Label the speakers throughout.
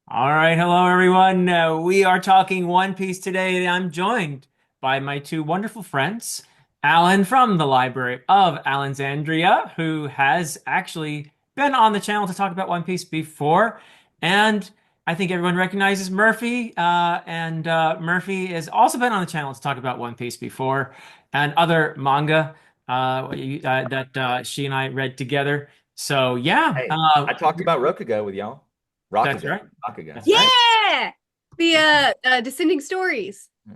Speaker 1: All right, hello everyone. We are talking One Piece today. I'm joined by my two wonderful friends, Alan from the Library of Alexandria, who has actually been on the channel to talk about One Piece before, and I think everyone recognizes Merphy. And Merphy has also been on the channel to talk about One Piece before and other manga that she and I read together. So yeah,
Speaker 2: Hey, I talked about Rokugo with y'all.
Speaker 1: that's
Speaker 2: Rakugo.
Speaker 1: right.
Speaker 2: Rakugo,
Speaker 1: That's right.
Speaker 2: right?
Speaker 3: Yeah, the descending stories.
Speaker 2: Yeah.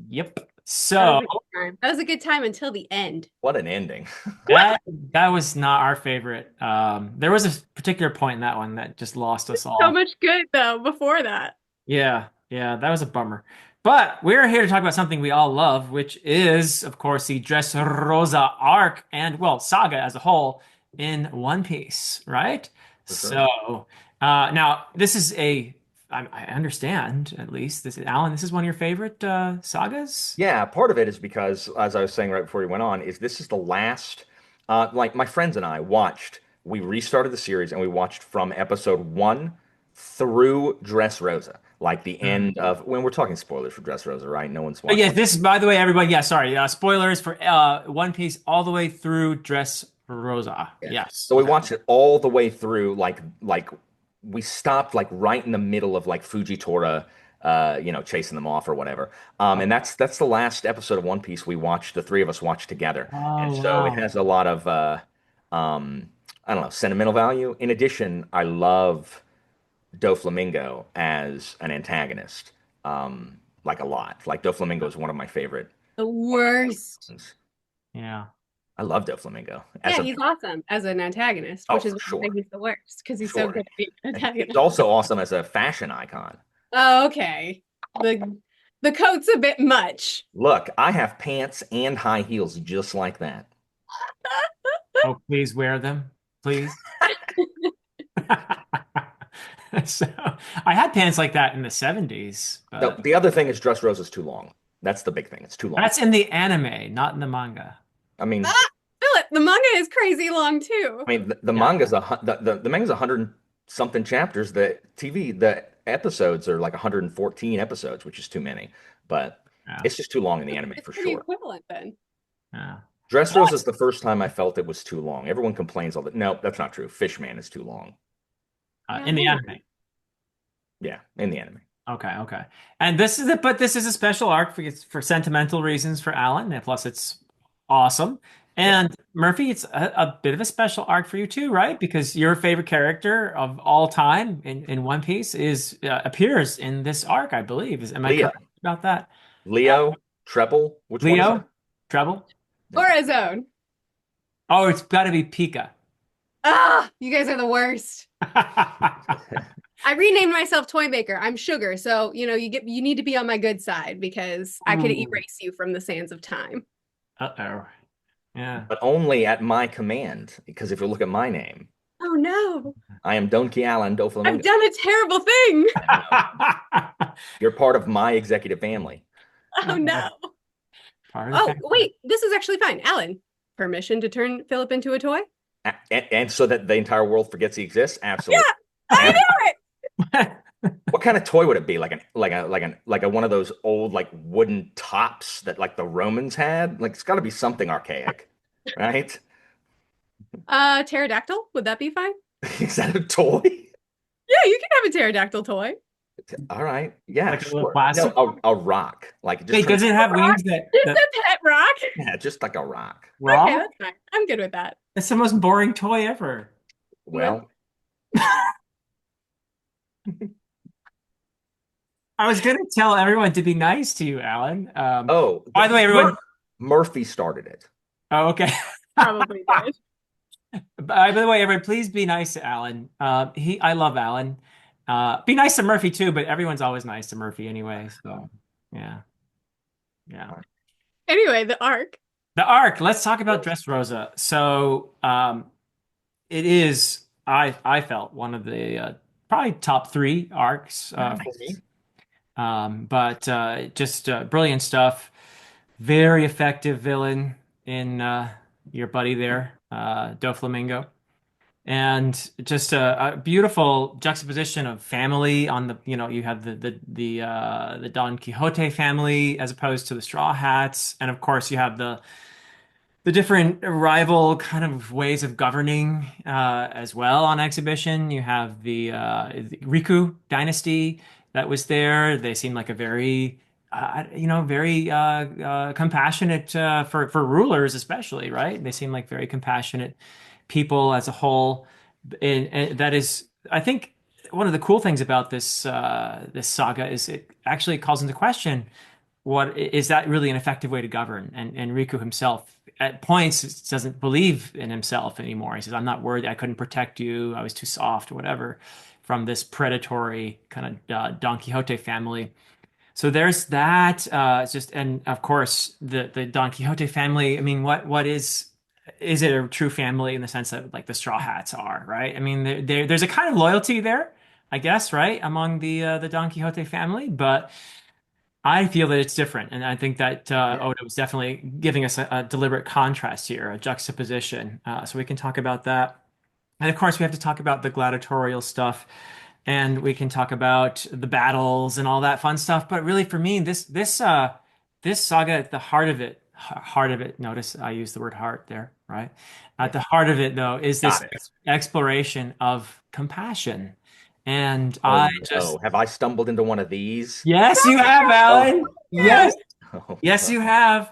Speaker 1: Yep.
Speaker 3: That
Speaker 1: So
Speaker 3: was a good time. That was a good time until the end.
Speaker 2: What an ending.
Speaker 1: that was not our favorite. There was a particular point in that one that just lost us
Speaker 3: So
Speaker 1: all.
Speaker 3: much good though before that.
Speaker 1: Yeah, yeah, that was a bummer. But we're here to talk about something we all love, which is, of course, the Dressrosa arc and, well, saga as a whole in One Piece, right?
Speaker 2: For sure.
Speaker 1: So now this is I understand at least this is Alan. This is one of your favorite sagas.
Speaker 2: Yeah, part of it is because, as I was saying right before we went on, is this is the last, like my friends and I watched, we restarted the series and we watched from episode one through Dressrosa, like the end of, when we're talking spoilers for Dressrosa, right? No one's
Speaker 1: But
Speaker 2: watched
Speaker 1: yeah,
Speaker 2: one.
Speaker 1: this, by the way, everybody, yeah, sorry. Spoilers for One Piece all the way through Dress Rosa.
Speaker 2: Yeah.
Speaker 1: Yes.
Speaker 2: So we
Speaker 1: Okay.
Speaker 2: watched it all the way through, like we stopped like right in the middle of like Fujitora, chasing them off or whatever. And
Speaker 1: Okay.
Speaker 2: that's the last episode of One Piece we watched. The three of us watched together, and
Speaker 1: Oh,
Speaker 2: so it
Speaker 1: wow.
Speaker 2: has a lot of um, I don't know, sentimental value. In addition, I love Doflamingo as an antagonist, like a lot. Like Doflamingo is one of my favorite.
Speaker 3: The worst.
Speaker 2: Ones.
Speaker 1: Yeah.
Speaker 2: I love Doflamingo as
Speaker 3: Yeah,
Speaker 2: a
Speaker 3: he's awesome as an antagonist,
Speaker 2: oh
Speaker 3: which is
Speaker 2: for
Speaker 3: why I think
Speaker 2: sure,
Speaker 3: he's the worst because
Speaker 2: for
Speaker 3: he's so
Speaker 2: sure.
Speaker 3: good at being an
Speaker 2: He's
Speaker 3: antagonist.
Speaker 2: also awesome as a fashion icon.
Speaker 3: Oh, okay. The coat's a bit much.
Speaker 2: Look, I have pants and high heels just like that.
Speaker 1: Oh, please wear them, please. So I had pants like that in the 70s,
Speaker 2: No,
Speaker 1: but
Speaker 2: the other thing is Dressrosa is too long. That's the big thing. It's too long.
Speaker 1: that's in the anime, not in the manga.
Speaker 2: I mean,
Speaker 3: Ah, Philip, the manga is crazy long too.
Speaker 2: the
Speaker 1: Yeah.
Speaker 2: manga's the manga's 100 something chapters. The episodes are like 114 episodes, which is too many. But
Speaker 1: Yeah.
Speaker 2: it's just too long in the anime
Speaker 3: It's
Speaker 2: for
Speaker 3: pretty
Speaker 2: sure.
Speaker 3: equivalent then.
Speaker 1: Yeah.
Speaker 2: Dressrosa is the first time I felt it was too long. Everyone complains all that. No, that's not true. Fishman is too long.
Speaker 1: In the
Speaker 3: No.
Speaker 1: anime.
Speaker 2: Yeah, in the anime.
Speaker 1: Okay, okay. And this is it, but this is a special arc for sentimental reasons for Alan, and plus it's awesome.
Speaker 2: Yeah.
Speaker 1: And Murphy, it's a bit of a special arc for you too, right? Because your favorite character of all time in One Piece is appears in this arc, I believe. Am I
Speaker 2: Leo.
Speaker 1: correct about that?
Speaker 2: Leo, Treble, which one is it?
Speaker 1: Leo? Treble?
Speaker 2: Yeah.
Speaker 3: Or his own.
Speaker 1: Oh, it's got to be Pika.
Speaker 3: Ah, you guys are the worst. I renamed myself Toy Maker. I'm sugar, so you need to be on my good side because I could
Speaker 1: Ooh.
Speaker 3: erase you from the sands of time.
Speaker 1: Uh-oh. Yeah.
Speaker 2: But only at my command, because if you look at my name,
Speaker 3: Oh no,
Speaker 2: I am Donkey Allen
Speaker 3: I've
Speaker 2: Doflamingo.
Speaker 3: done a terrible thing.
Speaker 2: I know. You're part of my executive family.
Speaker 3: Oh no.
Speaker 1: Part of the
Speaker 3: Oh
Speaker 1: family.
Speaker 3: wait, this is actually fine. Alan, permission to turn Philip into a toy?
Speaker 2: And so that the entire world forgets he exists? Absolutely.
Speaker 3: Yeah, I
Speaker 2: Ab-
Speaker 3: knew it.
Speaker 2: What kind of toy would it be? Like a one of those old like wooden tops that like the Romans had? Like it's got to be something archaic, right?
Speaker 3: Pterodactyl, would that be fine?
Speaker 2: Is that a toy?
Speaker 3: Yeah, you can have a pterodactyl toy.
Speaker 2: All right. Yeah,
Speaker 1: Like a little
Speaker 2: sure. No,
Speaker 1: plastic.
Speaker 2: a rock. Like just
Speaker 1: Wait,
Speaker 2: turn
Speaker 1: does it have
Speaker 3: Rock,
Speaker 1: wings that
Speaker 3: just
Speaker 1: that
Speaker 3: a pet rock.
Speaker 2: yeah, just like a rock.
Speaker 3: Okay,
Speaker 1: raw?
Speaker 3: that's fine. I'm good with that.
Speaker 1: It's the most boring toy ever.
Speaker 3: Yeah.
Speaker 2: Well,
Speaker 1: I was gonna tell everyone to be nice to you, Alan.
Speaker 2: oh,
Speaker 1: By the way, everyone.
Speaker 2: Murphy started it.
Speaker 1: Oh, okay.
Speaker 3: Probably did.
Speaker 1: By the way, everyone, please be nice to Alan. I love Alan. Be nice to Murphy too, but everyone's always nice to Murphy anyway. So, yeah, yeah.
Speaker 3: Anyway, the arc.
Speaker 1: The arc. Let's talk about Dressrosa. So, it is. I felt one of the probably top three arcs.
Speaker 2: For me,
Speaker 1: But just brilliant stuff. Very effective villain in your buddy there, Doflamingo. and just a beautiful juxtaposition of family on the, you have the Don Quixote family as opposed to the Straw Hats, and of course you have the different rival kind of ways of governing as well on exhibition. You have the Riku dynasty that was there. They seem like a very, very compassionate for rulers, especially, right? They seem like very compassionate people as a whole. And that is, I think, one of the cool things about this saga is it actually calls into question what is that really an effective way to govern? And Riku himself at points doesn't believe in himself anymore. He says, "I'm not worthy. I couldn't protect you. I was too soft, or whatever," from this predatory kind of Don Quixote family. So there's that. It's just, and of course the Don Quixote family. I mean, what is it a true family in the sense that like the Straw Hats are, right? I mean, there's a kind of loyalty there, I guess, right, among the Don Quixote family, but I feel that it's different, and I think that
Speaker 2: Yeah.
Speaker 1: Oda was definitely giving us a deliberate contrast here, a juxtaposition. So we can talk about that, and of course we have to talk about the gladiatorial stuff, and we can talk about the battles and all that fun stuff. But really, for me, this saga at the heart of it. Notice I use the word heart there, right? At
Speaker 2: Yeah.
Speaker 1: the heart of it, though, is this
Speaker 2: Got it.
Speaker 1: exploration of compassion, and
Speaker 2: Oh
Speaker 1: I
Speaker 2: no.
Speaker 1: just
Speaker 2: Have I stumbled into one of these?
Speaker 1: yes, you have,
Speaker 2: Oh
Speaker 1: Alan.
Speaker 3: Yeah.
Speaker 1: Yes.
Speaker 2: no.
Speaker 1: Yes, you have.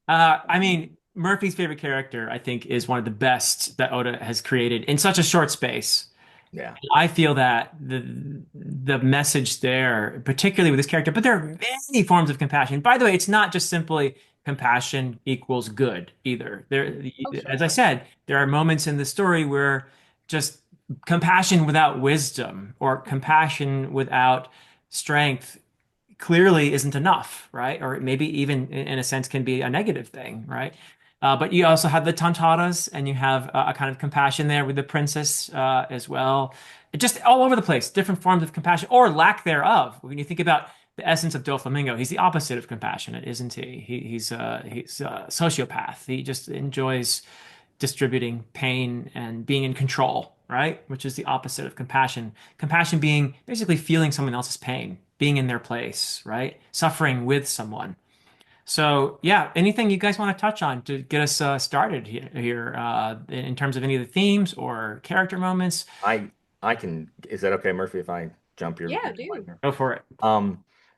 Speaker 1: I mean, Murphy's favorite character, I think, is one of the best that Oda has created in such a short space.
Speaker 2: Yeah.
Speaker 1: I feel that the message there, particularly with this character, but there are many forms of compassion. By the way, it's not just simply compassion equals good either. There,
Speaker 3: Oh,
Speaker 1: as I
Speaker 3: sure.
Speaker 1: said, there are moments in the story where just compassion without wisdom or compassion without strength clearly isn't enough, right? Or maybe even in a sense can be a negative thing, right? But you also have the Tantaras, and you have a kind of compassion there with the princess as well. Just all over the place, different forms of compassion or lack thereof. When you think about the essence of Doflamingo, he's the opposite of compassionate, isn't he? He's a sociopath. He just enjoys distributing pain and being in control, right? Which is the opposite of compassion. Compassion being basically feeling someone else's pain, being in their place, right? Suffering with someone. So, yeah, anything you guys want to touch on to get us started here in terms of any of the themes or character moments?
Speaker 2: I I can. Is that okay, Murphy, if I jump
Speaker 3: Yeah,
Speaker 2: your line
Speaker 3: dude.
Speaker 2: here?
Speaker 1: Go for it.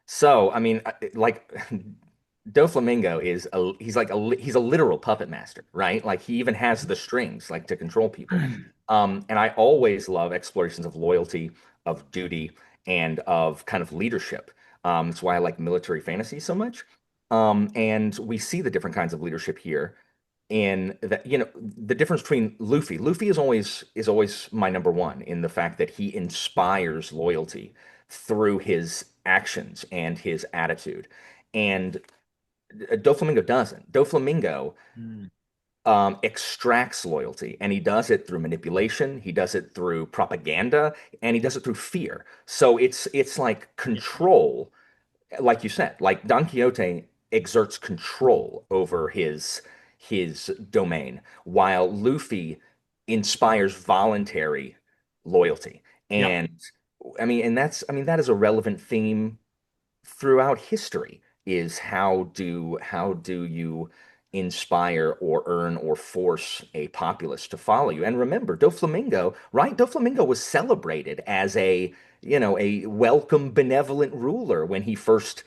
Speaker 2: So I mean, like Doflamingo is he's a literal puppet master, right? Like he even has the strings like to control people. And I always love explorations of loyalty, of duty, and of kind of leadership. That's why I like military fantasy so much. And we see the different kinds of leadership here in that, the difference between Luffy. Luffy is always my number one in the fact that he inspires loyalty through his actions and his attitude. And Doflamingo doesn't. Doflamingo
Speaker 1: Mm.
Speaker 2: extracts loyalty, and he does it through manipulation, he does it through propaganda, and he does it through fear. So it's like control, like you said, like Don Quixote exerts control over his domain, while Luffy inspires voluntary loyalty.
Speaker 1: Yep.
Speaker 2: And that is a relevant theme throughout history is how do you inspire or earn or force a populace to follow you. And remember, Doflamingo, right? Doflamingo was celebrated as a welcome, benevolent ruler when he first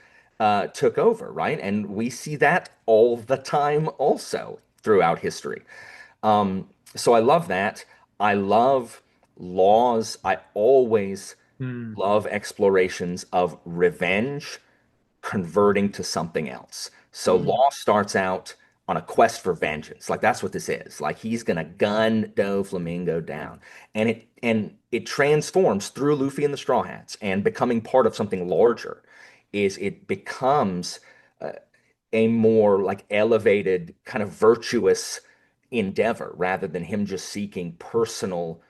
Speaker 2: took over, right? And we see that all the time also throughout history. So I love that. I love laws. I always
Speaker 1: Mm.
Speaker 2: love explorations of revenge converting to something else. So
Speaker 3: Mm.
Speaker 2: Law starts out on a quest for vengeance. Like that's what this is. Like he's gonna gun Doflamingo down. And it transforms through Luffy and the Straw Hats and becoming part of something larger is it becomes a more like elevated kind of virtuous endeavor rather than him just seeking personal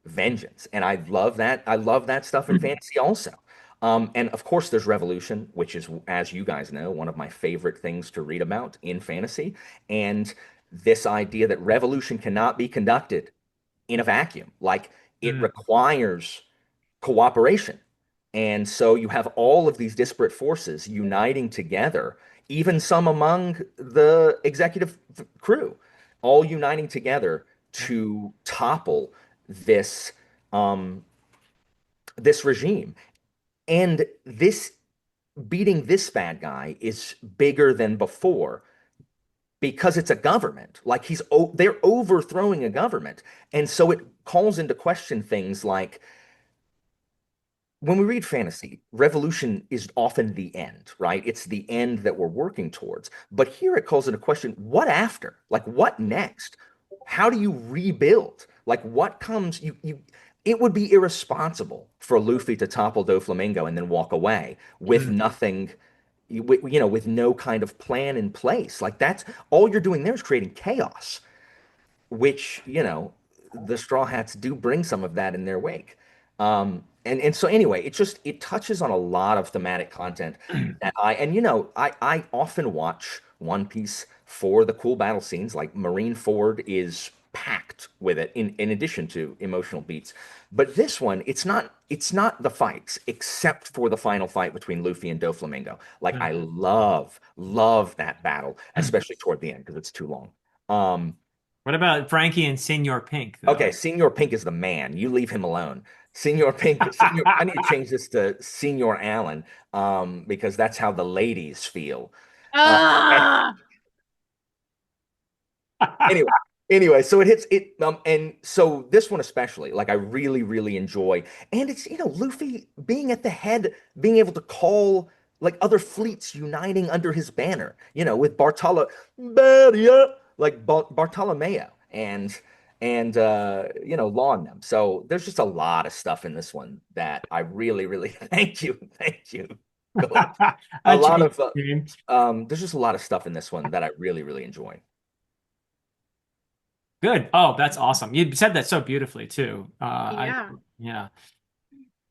Speaker 2: vengeance. And I love that. I love that stuff in fantasy also. And of course, there's revolution, which is, as you guys know, one of my favorite things to read about in fantasy. And this idea that revolution cannot be conducted in a vacuum. Like it
Speaker 1: Mm.
Speaker 2: requires cooperation. And so you have all of these disparate forces uniting together, even some among the executive crew, all uniting together to topple this um, this regime. And this beating this bad guy is bigger than before because it's a government. Like they're overthrowing a government. And so it calls into question things like when we read fantasy, revolution is often the end, right? It's the end that we're working towards. But here it calls into question, what after? Like what next? How do you rebuild? Like what comes you it would be irresponsible for Luffy to topple Doflamingo and then walk away with
Speaker 1: Mm.
Speaker 2: nothing with no kind of plan in place. Like that's all you're doing there is creating chaos, which, the Straw Hats do bring some of that in their wake. And so anyway, it touches on a lot of thematic content that I often watch One Piece for the cool battle scenes. Like Marineford is packed with it in addition to emotional beats. But this one, it's not the fights, except for the final fight between Luffy and Doflamingo. Like I
Speaker 1: Mm.
Speaker 2: love that battle, especially toward the end because it's too long. Um,
Speaker 1: What about Frankie and Senor Pink,
Speaker 2: Okay,
Speaker 1: though?
Speaker 2: Senor Pink is the man. You leave him alone. I need to change this to Senor Allen, because that's how the ladies feel. Uh,
Speaker 3: Ah,
Speaker 2: anyway, anyway, so it hits it, and so this one especially, like I really, really enjoy, and it's Luffy being at the head, being able to call like other fleets uniting under his banner, with Bartolomeo and law on them. So there's just a lot of stuff in this one that I really, really thank you. Go ahead. A
Speaker 1: A
Speaker 2: lot
Speaker 1: change
Speaker 2: of
Speaker 1: game.
Speaker 2: there's just a lot of stuff in this one that I really, really enjoy.
Speaker 1: Good. Oh, that's awesome. You said that so beautifully too.
Speaker 3: yeah.
Speaker 1: Yeah.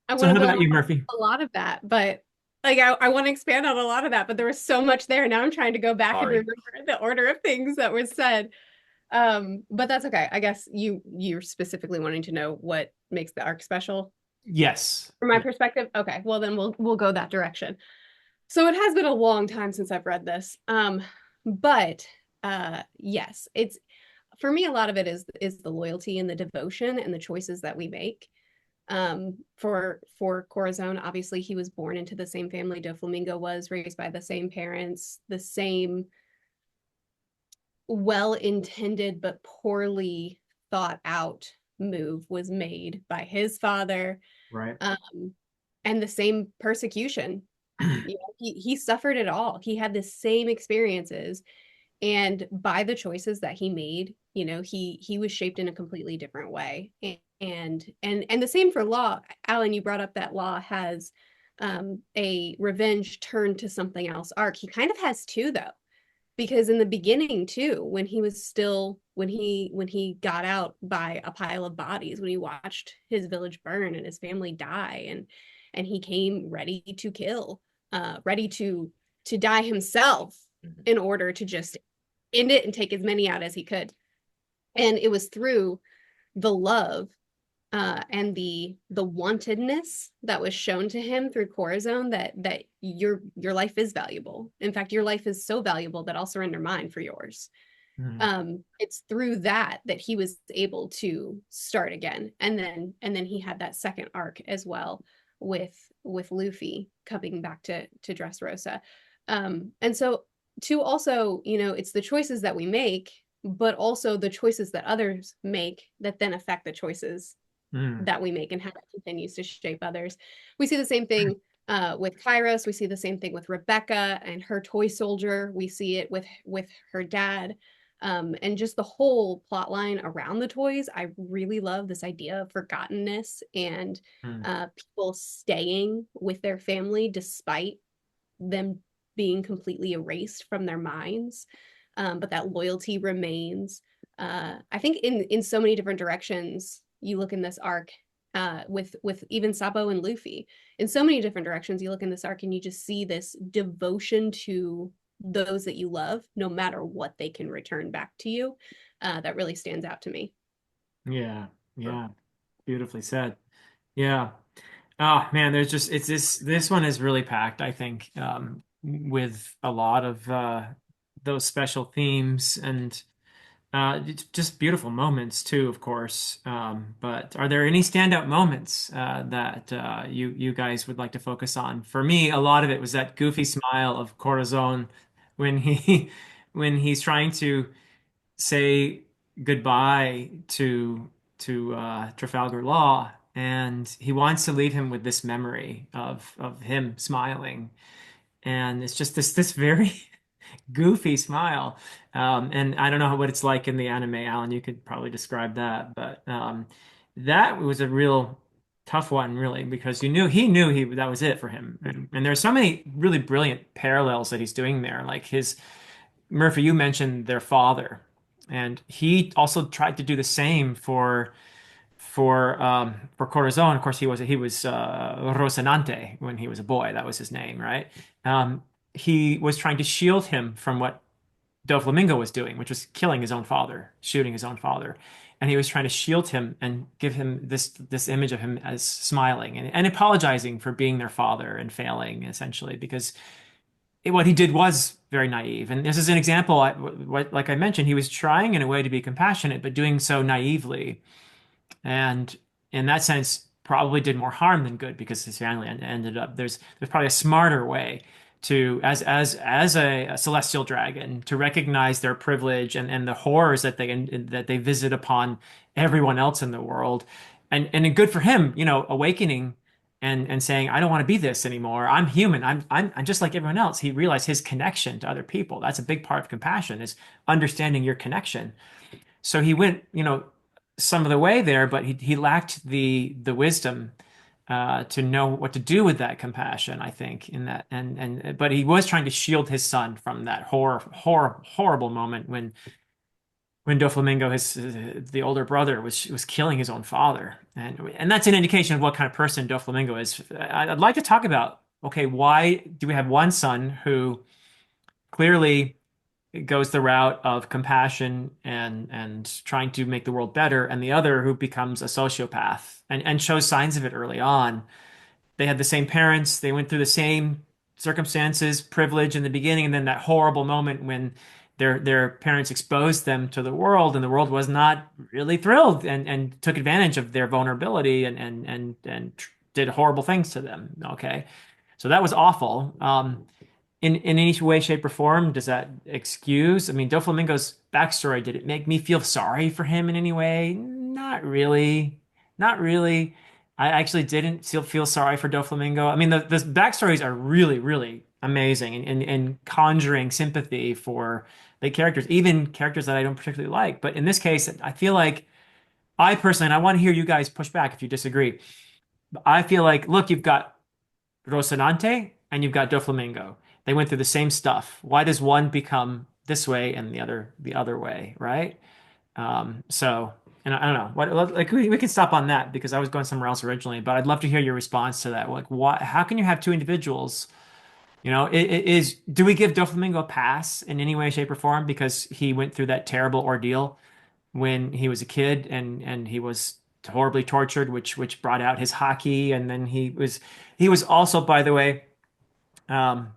Speaker 3: I
Speaker 1: So
Speaker 3: want to
Speaker 1: how
Speaker 3: build
Speaker 1: about you,
Speaker 3: on
Speaker 1: Murphy?
Speaker 3: a lot of that, but like I want to expand on a lot of that, but there was so much there. Now I'm trying to go back and
Speaker 2: Sorry.
Speaker 3: remember the order of things that was said. But that's okay. I guess you're specifically wanting to know what makes the arc special
Speaker 1: Yes.
Speaker 3: from my
Speaker 1: Yeah.
Speaker 3: perspective. Okay, well then we'll go that direction. So it has been a long time since I've read this. But yes, it's for me a lot of it is the loyalty and the devotion and the choices that we make. For Corazon, obviously he was born into the same family Doflamingo was, raised by the same parents, the same well-intended but poorly thought out move was made by his father,
Speaker 1: Right.
Speaker 3: um, and the same persecution. He suffered it all. He had the same experiences, and by the choices that he made, he was shaped in a completely different way. And the same for Law. Alan, you brought up that Law has a revenge turned to something else arc. He kind of has two though, because in the beginning too, when he got out by a pile of bodies, when he watched his village burn and his family die, and he came ready to kill, ready to die himself
Speaker 2: Mhm.
Speaker 3: in order to just end it and take as many out as he could. And it was through the love, and the wantedness that was shown to him through Corazon that your life is valuable. In fact, your life is so valuable that I'll surrender mine for yours.
Speaker 1: Mm.
Speaker 3: It's through that he was able to start again, and then he had that second arc as well with Luffy coming back to Dressrosa. And so to also, it's the choices that we make, but also the choices that others make that then affect the choices
Speaker 1: Mm.
Speaker 3: that we make and how that continues to shape others. We see the same thing with Kairos. We see the same thing with Rebecca and her toy soldier. We see it with her dad. And just the whole plot line around the toys. I really love this idea of forgottenness and
Speaker 1: Mm.
Speaker 3: people staying with their family despite them being completely erased from their minds. But that loyalty remains. I think in so many different directions, you look in this arc, with even Sabo and Luffy, in so many different directions, you look in this arc and you just see this devotion to those that you love, no matter what they can return back to you. That really stands out to me.
Speaker 1: Yeah.
Speaker 2: So,
Speaker 1: Yeah, beautifully said. Yeah. Oh man, there's just it's this one is really packed, I think, with a lot of those special themes and it's just beautiful moments too, of course. But are there any standout moments that you guys would like to focus on? For me, a lot of it was that goofy smile of Corazon when he when he's trying to say goodbye to Trafalgar Law, and he wants to leave him with this memory of him smiling, and it's just this very goofy smile. And I don't know what it's like in the anime, Alan. You could probably describe that, but that was a real tough one, really, because he knew he that was it for him. And there's so many really brilliant parallels that he's doing there, like his Merphy. You mentioned their father, and he also tried to do the same for Corazon. Of course, he was Rocinante when he was a boy. That was his name, right? Um, he was trying to shield him from what Doflamingo was doing, which was killing his own father, shooting his own father. And he was trying to shield him and give him this image of him as smiling and apologizing for being their father and failing, essentially, because what he did was very naive. And this is an example, like I mentioned, he was trying in a way to be compassionate, but doing so naively, and in that sense probably did more harm than good because his family ended up there's probably a smarter way to as a celestial dragon to recognize their privilege and the horrors that they visit upon everyone else in the world, and good for him, awakening and saying, I don't want to be this anymore. I'm human. I'm just like everyone else. He realized his connection to other people. That's a big part of compassion, is understanding your connection. So he went, some of the way there, but he lacked the wisdom to know what to do with that compassion, I think, in that, and but he was trying to shield his son from that horrible moment when Doflamingo, the older brother, was killing his own father, and that's an indication of what kind of person Doflamingo is. I'd like to talk about, okay, why do we have one son who clearly goes the route of compassion and trying to make the world better, and the other who becomes a sociopath and shows signs of it early on. They had the same parents, they went through the same circumstances, privilege in the beginning, and then that horrible moment when their parents exposed them to the world, and the world was not really thrilled and took advantage of their vulnerability and did horrible things to them. Okay. So that was awful. In any way, shape, or form, does that excuse? I mean, Doflamingo's backstory, did it make me feel sorry for him in any way? Not really. Not really. I actually didn't feel sorry for Doflamingo. I mean, the backstories are really, really amazing and conjuring sympathy for the characters, even characters that I don't particularly like. But in this case, I feel like I personally, and I want to hear you guys push back if you disagree. I feel like, look, you've got Rocinante and you've got Doflamingo. They went through the same stuff. Why does one become this way and the other way, right? So, and I don't know what, like we can stop on that because I was going somewhere else originally, but I'd love to hear your response to that. Like, what? How can you have two individuals? Do we give Doflamingo a pass in any way, shape, or form because he went through that terrible ordeal when he was a kid and he was horribly tortured, which brought out his hockey, and then he was also, by the way, um,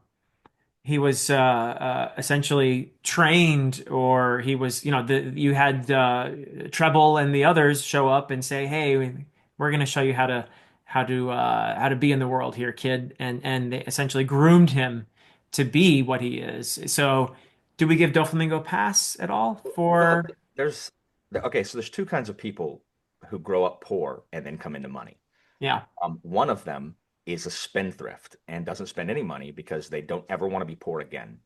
Speaker 1: he was essentially trained, or he was, you had Treble and the others show up and say, "Hey, we're going to show you how to be in the world here, kid," and they essentially groomed him to be what he is. So, do we give Doflamingo a pass at all
Speaker 2: well,
Speaker 1: for?
Speaker 2: there's okay, so there's two kinds of people who grow up poor and then come into money.
Speaker 1: Yeah,
Speaker 2: One of them is a spendthrift and doesn't spend any money because they don't ever want to be poor again.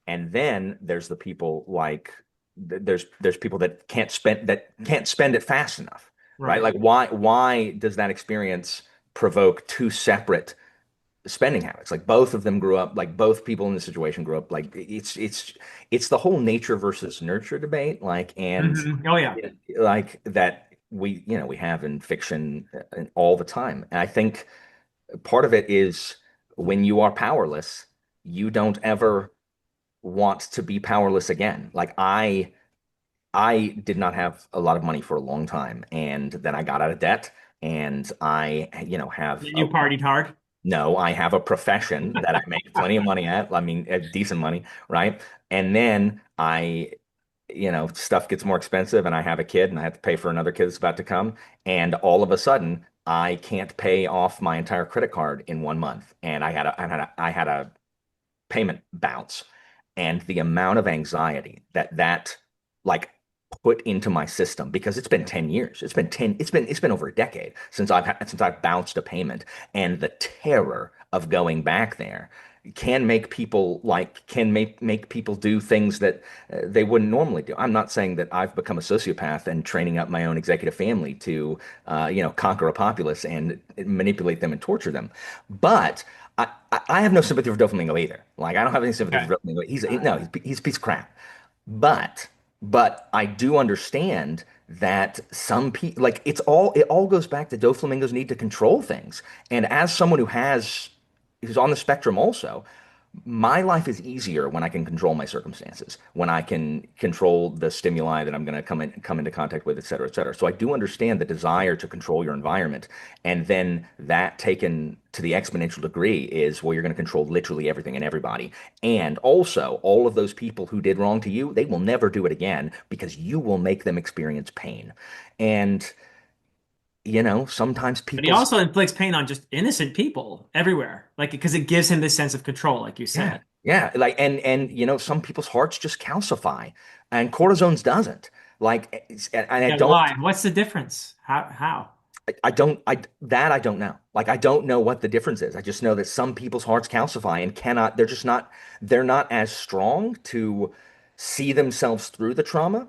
Speaker 2: And then there's the people like there's people that can't spend it fast enough, right?
Speaker 1: right.
Speaker 2: Like why does that experience provoke two separate spending habits? Like both of them grew up, like both people in the situation grew up, like it's the whole nature versus nurture debate, like and
Speaker 1: Oh yeah.
Speaker 2: like that we have in fiction all the time. And I think part of it is when you are powerless, you don't ever want to be powerless again. Like I did not have a lot of money for a long time, and then I got out of debt, and I, have
Speaker 1: Then
Speaker 2: a
Speaker 1: you partied hard.
Speaker 2: no, I have a profession that I make plenty of money at. I mean, decent money, right? And then stuff gets more expensive, and I have a kid, and I have to pay for another kid that's about to come, and all of a sudden, I can't pay off my entire credit card in 1 month, and I had a payment bounce, and the amount of anxiety that like put into my system, because it's been 10 years, it's been over a decade since I've bounced a payment, and the terror of going back there can make people do things that they wouldn't normally do. I'm not saying that I've become a sociopath and training up my own executive family to conquer a populace and manipulate them and torture them, but I have no sympathy for Doflamingo either. Like, I don't have any sympathy
Speaker 1: Okay.
Speaker 2: for Doflamingo. He's a piece of crap. But I do understand that some people, like, it all goes back to Doflamingo's need to control things. And as someone who's on the spectrum also, my life is easier when I can control my circumstances, when I can control the stimuli that I'm going to come into contact with, et cetera, et cetera. So I do understand the desire to control your environment, and then that taken to the exponential degree is, well, you're going to control literally everything and everybody, and also all of those people who did wrong to you, they will never do it again because you will make them experience pain, and sometimes
Speaker 1: But he
Speaker 2: people's
Speaker 1: also inflicts pain on just innocent people everywhere, like because it gives him this sense of control, like you
Speaker 2: yeah,
Speaker 1: said.
Speaker 2: yeah, like, and some people's hearts just calcify, and cortisone's doesn't. Like, and I
Speaker 1: Yeah,
Speaker 2: don't,
Speaker 1: why? What's the difference? How?
Speaker 2: I don't know. Like, I don't know what the difference is. I just know that some people's hearts calcify and cannot. They're not as strong to see themselves through the trauma,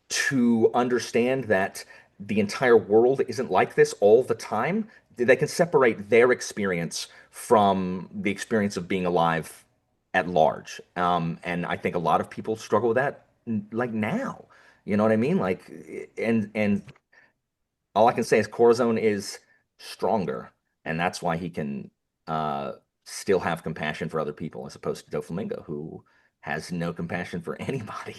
Speaker 2: to understand that the entire world isn't like this all the time. They can separate their experience from the experience of being alive at large. And I think a lot of people struggle with that, like, now. You know what I mean? Like, and all I can say is Corazon is stronger, and that's why he can uh, still have compassion for other people, as opposed to Doflamingo, who has no compassion for anybody.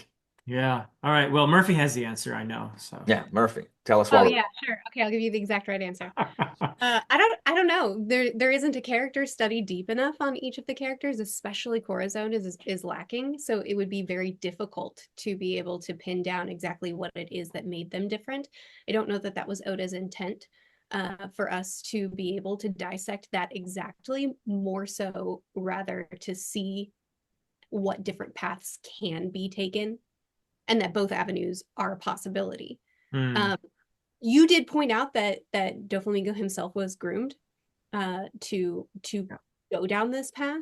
Speaker 1: Yeah. All right. Well, Murphy has the answer, I know. So.
Speaker 2: Yeah, Merphy, tell us
Speaker 3: Oh
Speaker 2: why.
Speaker 3: yeah, sure. Okay, I'll give you the exact right answer. I don't know. There isn't a character study deep enough on each of the characters, especially Corazon is lacking. So it would be very difficult to be able to pin down exactly what it is that made them different. I don't know that that was Oda's intent, for us to be able to dissect that exactly, more so rather to see what different paths can be taken and that both avenues are a possibility.
Speaker 1: Hmm.
Speaker 3: Um, you did point out that Doflamingo himself was groomed, to go down this path.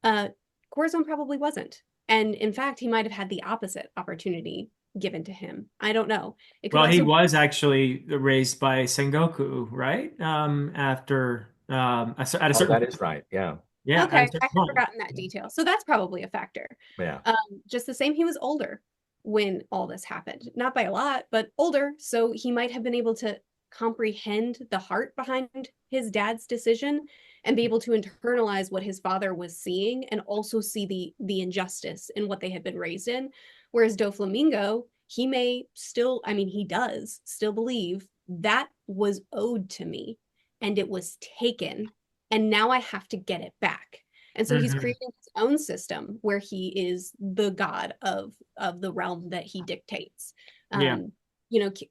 Speaker 3: Uh, Corazon probably wasn't, and in fact, he might have had the opposite opportunity given to him. I don't know. It could
Speaker 1: Well, he
Speaker 3: also be,
Speaker 1: was actually raised by Sengoku, right? After at a
Speaker 2: Oh,
Speaker 1: certain
Speaker 2: that
Speaker 1: point.
Speaker 2: is right. Yeah,
Speaker 1: Yeah, at a
Speaker 3: okay. I
Speaker 1: certain
Speaker 3: had
Speaker 1: point.
Speaker 3: forgotten that detail, so that's probably a factor.
Speaker 2: yeah.
Speaker 3: Um, just the same, he was older when all this happened, not by a lot, but older, so he might have been able to comprehend the heart behind his dad's decision and be able to internalize what his father was seeing and also see the injustice in what they had been raised in. Whereas Doflamingo, he may still, I mean, he does still believe that was owed to me and it was taken, and now I have to get it back. And so he's
Speaker 1: Hmm.
Speaker 3: creating his own system where he is the god of the realm that he dictates.
Speaker 1: Yeah.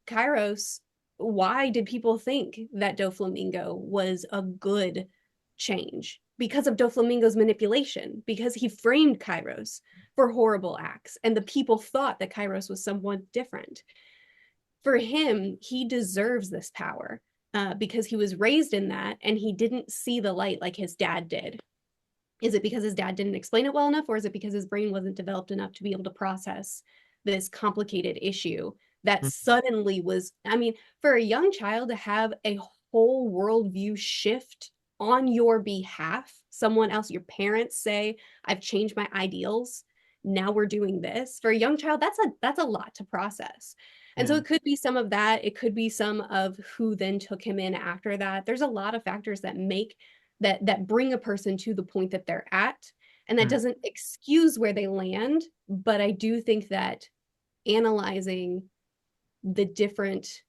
Speaker 3: Kairos, why did people think that Doflamingo was a good change? Because of Doflamingo's manipulation, because he framed Kairos for horrible acts, and the people thought that Kairos was somewhat different. For him, he deserves this power, because he was raised in that and he didn't see the light like his dad did. Is it because his dad didn't explain it well enough, or is it because his brain wasn't developed enough to be able to process this complicated issue that suddenly was, I mean, for a young child to have a whole worldview shift on your behalf, someone else, your parents say, I've changed my ideals. Now we're doing this. For a young child, that's a lot to process. And so
Speaker 1: Yeah.
Speaker 3: it could be some of that. It could be some of who then took him in after that. There's a lot of factors that make that bring a person to the point that they're at, and that
Speaker 1: Mm.
Speaker 3: doesn't excuse where they land, but I do think that analyzing the different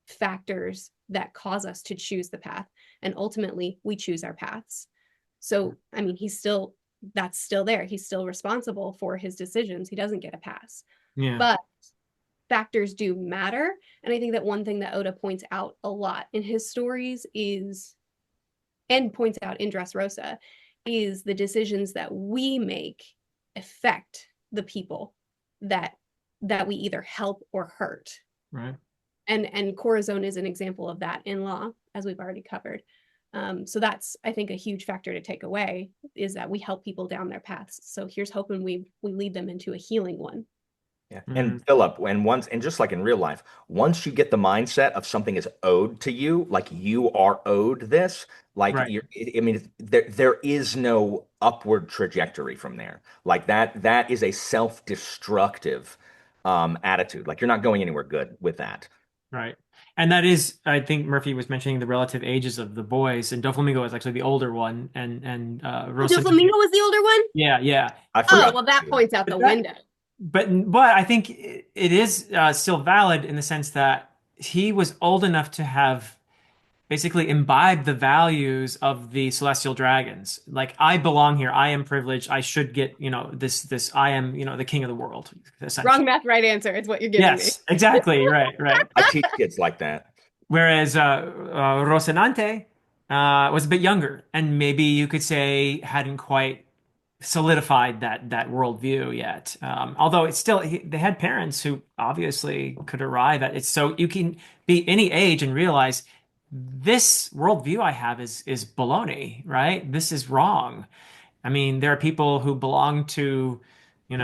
Speaker 3: factors that cause us to choose the path. And ultimately, we choose our paths. So, I mean, that's still there. He's still responsible for his decisions. He doesn't get a pass.
Speaker 1: Yeah.
Speaker 3: But factors do matter. And I think that one thing that Oda points out a lot in his stories is, and points out in Dressrosa, is the decisions that we make affect the people that we either help or hurt.
Speaker 1: Right.
Speaker 3: And Corazon is an example of that in Law, as we've already covered. So that's, I think, a huge factor to take away, is that we help people down their paths. So here's hoping we lead them into a healing one.
Speaker 2: Yeah.
Speaker 1: Mm.
Speaker 2: And Philip, and just like in real life, once you get the mindset of something is owed to you, like you are owed this, like
Speaker 1: Right.
Speaker 2: I mean, there is no upward trajectory from there. Like that is a self-destructive attitude. Like you're not going anywhere good with that.
Speaker 1: Right. And that is, I think Merphy was mentioning the relative ages of the boys, and Doflamingo is actually the older one, and
Speaker 3: Oh,
Speaker 1: Rosa.
Speaker 3: Doflamingo was the older one?
Speaker 1: Yeah, yeah.
Speaker 2: I
Speaker 3: Oh,
Speaker 2: forgot
Speaker 3: well,
Speaker 2: to
Speaker 3: that
Speaker 2: do that.
Speaker 3: points out
Speaker 1: But
Speaker 3: the
Speaker 1: that,
Speaker 3: window.
Speaker 1: but I think it is still valid in the sense that he was old enough to have basically imbibe the values of the celestial dragons. Like, I belong here. I am privileged. I should get, this, I am, the king of the world,
Speaker 3: Wrong
Speaker 1: essentially.
Speaker 3: math, right answer is what you're giving me.
Speaker 1: Yes, exactly. Right, right.
Speaker 2: I teach kids like that.
Speaker 1: Whereas Rocinante was a bit younger, and maybe you could say hadn't quite solidified that worldview yet. Although it's still they had parents who obviously could arrive at it. So you can be any age and realize this worldview I have is baloney, right? This is wrong. I mean, there are people who belong to, the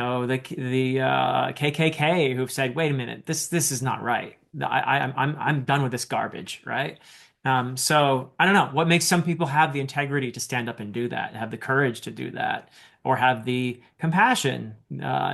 Speaker 1: KKK who've said, "Wait a minute, this is not right. I'm done with this garbage," right? So I don't know what makes some people have the integrity to stand up and do that, have the courage to do that, or have the compassion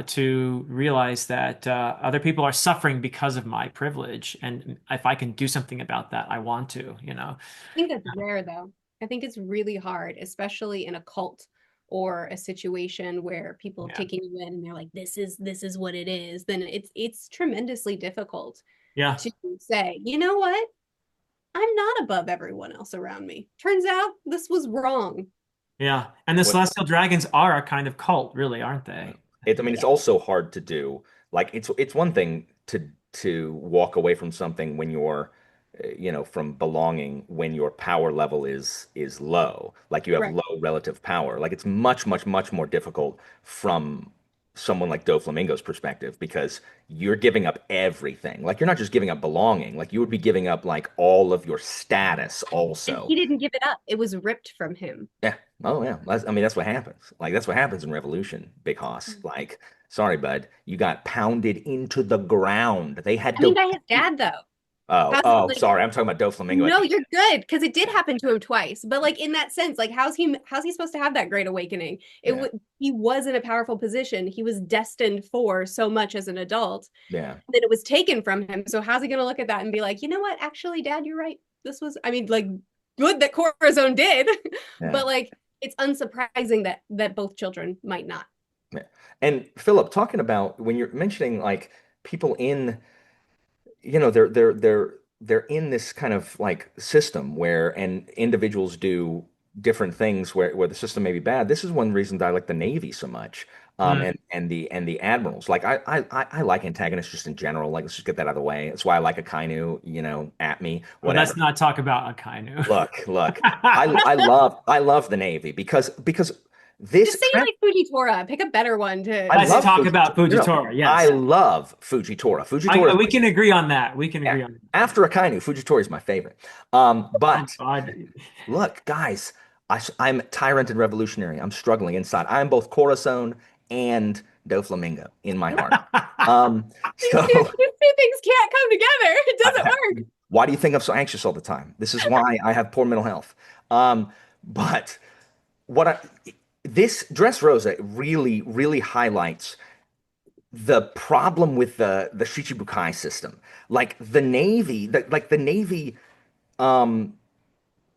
Speaker 1: to realize that other people are suffering because of my privilege, and if I can do something about that, I want to.
Speaker 3: I think that's rare, though. I think it's really hard, especially in a cult or a situation where people have
Speaker 1: Yeah.
Speaker 3: taken you in and they're like, this is what it is. Then it's tremendously difficult
Speaker 1: Yeah.
Speaker 3: to say, you know what? I'm not above everyone else around me. Turns out this was wrong.
Speaker 1: Yeah. And the
Speaker 2: What
Speaker 1: Celestial Dragons are a kind of cult, really, aren't they?
Speaker 2: I mean, it's
Speaker 3: Yeah.
Speaker 2: also hard to do. Like it's one thing to walk away from something when you're, from belonging when your power level is low, like you have
Speaker 3: Right.
Speaker 2: low relative power. Like it's much, much, much more difficult from someone like Doflamingo's perspective because you're giving up everything. Like you're not just giving up belonging, like you would be giving up like all of your status
Speaker 3: And
Speaker 2: also.
Speaker 3: he didn't give it up. It was ripped from him.
Speaker 2: Yeah. Oh, yeah. I mean, that's what happens. Like, that's what happens in Revolution, Big Hoss. Like, sorry, bud. You got pounded into the ground. They had
Speaker 3: I mean,
Speaker 2: to.
Speaker 3: by his dad, though.
Speaker 2: Oh,
Speaker 3: How's it
Speaker 2: oh,
Speaker 3: like?
Speaker 2: sorry. I'm talking about Doflamingo at
Speaker 3: No,
Speaker 2: the
Speaker 3: you're good because it did happen to him twice. But like in that sense, like how's he supposed to have that great awakening?
Speaker 2: Yeah.
Speaker 3: He was in a powerful position. He was destined for so much as an adult.
Speaker 2: Yeah.
Speaker 3: Then it was taken from him. So how's he going to look at that and be like, you know what? Actually, Dad, you're right. This was, I mean, like good that Corazon did,
Speaker 2: Yeah.
Speaker 3: but like it's unsurprising that both children might not.
Speaker 2: Yeah. And Philip, talking about when you're mentioning like people in they're in this kind of like system where and individuals do different things where the system may be bad. This is one reason that I like the Navy so much.
Speaker 1: Mm.
Speaker 2: And the admirals. Like I like antagonists just in general. Like let's just get that out of the way. That's why I like Akainu, at me,
Speaker 1: Well,
Speaker 2: whatever.
Speaker 1: let's not talk about Akainu.
Speaker 2: Look. I love the Navy because this
Speaker 3: Just say you like Fujitora. Pick a better one to
Speaker 2: I
Speaker 1: Let's
Speaker 2: love
Speaker 1: talk
Speaker 2: Fujitora.
Speaker 1: about
Speaker 2: No, no,
Speaker 1: Fujitora.
Speaker 2: I
Speaker 1: Yes.
Speaker 2: love Fujitora. Fujitora is
Speaker 1: We can agree on that. We can
Speaker 2: yeah.
Speaker 1: agree on that.
Speaker 2: After Akainu, Fujitora is my favorite.
Speaker 1: Oh
Speaker 2: But
Speaker 1: God.
Speaker 2: look, guys, I'm tyrant and revolutionary. I'm struggling inside. I'm both Corazon and Doflamingo in my heart. Um,
Speaker 3: these
Speaker 2: so
Speaker 3: two things can't come together. It doesn't
Speaker 2: I-
Speaker 3: work.
Speaker 2: why do you think I'm so anxious all the time? This is why I have poor mental health. But what I this Dressrosa really, really highlights the problem with the Shichibukai system. Like the Navy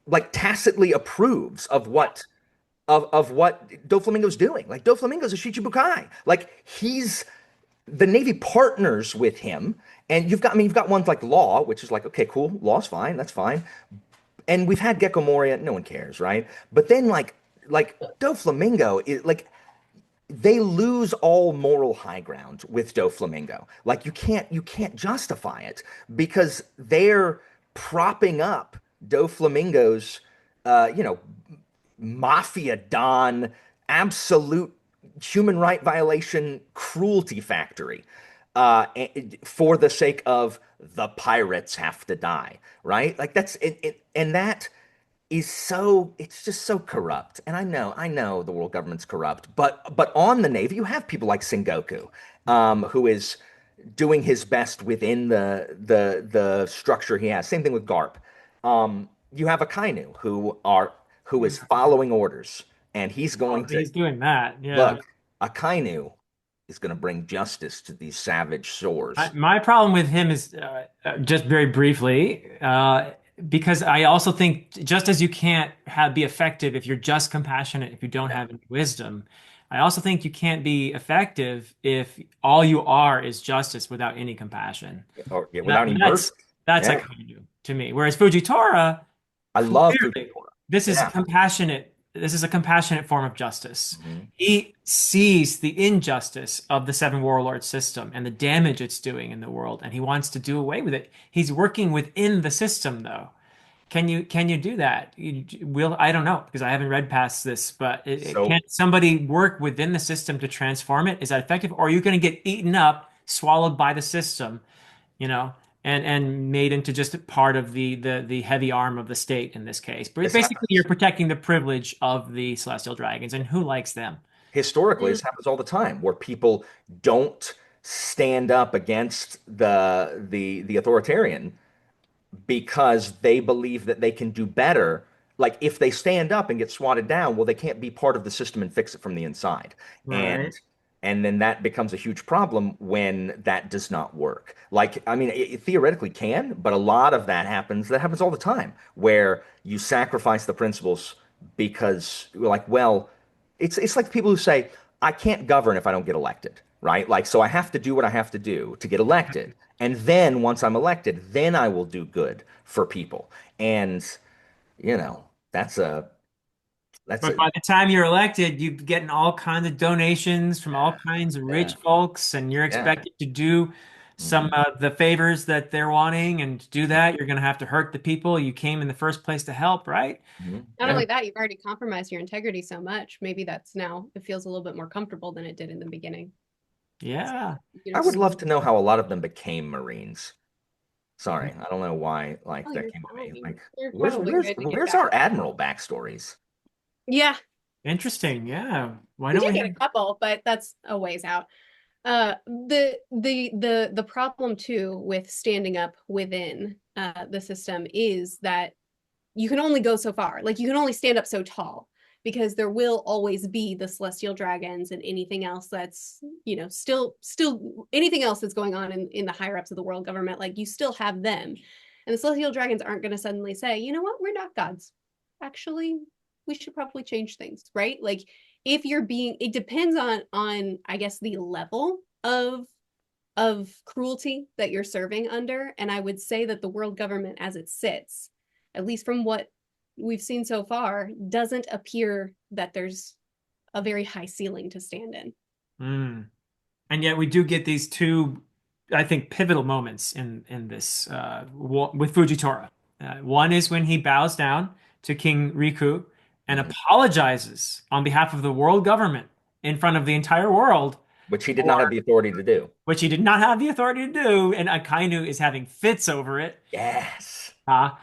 Speaker 2: like tacitly approves of what Doflamingo's doing. Like Doflamingo's a Shichibukai. Like the Navy partners with him, and you've got ones like Law, which is like, okay, cool, Law's fine, that's fine. And we've had Gecko Moria, no one cares, right? But then like Doflamingo is like they lose all moral high ground with Doflamingo. Like you can't justify it because they're propping up Doflamingo's you know, mafia don, absolute human right violation cruelty factory for the sake of the pirates have to die, right? Like that's it, and that is so it's just so corrupt. And I know the world government's corrupt, but on the Navy you have people like Sengoku, who is doing his best within the structure he has. Same thing with Garp. You have Akainu who is following orders, and he's
Speaker 1: Oh,
Speaker 2: going to
Speaker 1: he's doing that. Yeah.
Speaker 2: look. Akainu is going to bring justice to these savage shores.
Speaker 1: My problem with him is just very briefly, because I also think just as you can't be effective if you're just compassionate, if you don't have any wisdom, I also think you can't be effective if all you are is justice without any compassion.
Speaker 2: Or yeah,
Speaker 1: That,
Speaker 2: without any mercy.
Speaker 1: that's
Speaker 2: Yeah,
Speaker 1: like Akainu to me. Whereas Fujitora,
Speaker 2: I love
Speaker 1: clearly,
Speaker 2: Fujitora.
Speaker 1: this is
Speaker 2: Yeah.
Speaker 1: compassionate. This is a compassionate form of justice.
Speaker 2: Mhm.
Speaker 1: He sees the injustice of the Seven Warlord system and the damage it's doing in the world, and he wants to do away with it. He's working within the system, though. Can you do that? I don't know because I haven't read past this, but can
Speaker 2: So
Speaker 1: somebody work within the system to transform it? Is that effective, or are you going to get eaten up, swallowed by the system? You know, and made into just part of the heavy arm of the state in this case. But
Speaker 2: this
Speaker 1: basically, you're
Speaker 2: happens.
Speaker 1: protecting the privilege of the celestial dragons, and who likes them?
Speaker 2: Historically,
Speaker 3: Mm,
Speaker 2: this happens all the time where people don't stand up against the authoritarian because they believe that they can do better. Like if they stand up and get swatted down, well, they can't be part of the system and fix it from the inside.
Speaker 1: Right.
Speaker 2: And then that becomes a huge problem when that does not work. Like, I mean, it theoretically can, but a lot of that happens all the time where you sacrifice the principles because you're like, well, it's like people who say, I can't govern if I don't get elected, right? Like, so I have to do what I have to do to get elected. And then once I'm elected, then I will do good for people. And, you know, that's
Speaker 1: But
Speaker 2: a,
Speaker 1: by the time you're elected, you're getting all kinds of donations from all kinds of
Speaker 2: yeah,
Speaker 1: rich folks, and you're
Speaker 2: yeah.
Speaker 1: expected to do some
Speaker 2: Mhm,
Speaker 1: of the favors that they're wanting. And to do that, you're going to have to hurt the people you came in the first place to help, right?
Speaker 3: Not
Speaker 2: yeah.
Speaker 3: only that, you've already compromised your integrity so much. Maybe that's now, it feels a little bit more comfortable than it did in the beginning. So,
Speaker 1: Yeah.
Speaker 2: I would
Speaker 3: s-
Speaker 2: love to know how a lot of them became Marines. Sorry, I don't know why like
Speaker 3: oh,
Speaker 2: that
Speaker 3: you're
Speaker 2: came to me.
Speaker 3: fine.
Speaker 2: Like,
Speaker 3: You're probably good to get
Speaker 2: where's
Speaker 3: back.
Speaker 2: our admiral backstories?
Speaker 3: Yeah,
Speaker 1: Interesting. Yeah. Why
Speaker 3: we
Speaker 1: don't
Speaker 3: did
Speaker 1: we
Speaker 3: get
Speaker 1: have?
Speaker 3: a couple, but that's a ways out. The problem too with standing up within the system is that you can only go so far. Like you can only stand up so tall because there will always be the celestial dragons and anything else that's, still anything else that's going on in the higher ups of the world government. Like you still have them. And the celestial dragons aren't going to suddenly say, you know what, we're not gods. Actually, we should probably change things, right? Like if you're being, it depends on I guess the level of cruelty that you're serving under. And I would say that the world government as it sits, at least from what we've seen so far, doesn't appear that there's a very high ceiling to stand in.
Speaker 1: Mm. And yet we do get these two, I think, pivotal moments in this with Fujitora. One is when he bows down to King Riku and
Speaker 2: Mhm.
Speaker 1: apologizes on behalf of the world government in front of the entire world,
Speaker 2: Which he did not have
Speaker 1: for
Speaker 2: the authority to do.
Speaker 1: which he did not have the authority to do, and Akainu is having fits over it.
Speaker 2: Yes.
Speaker 1: So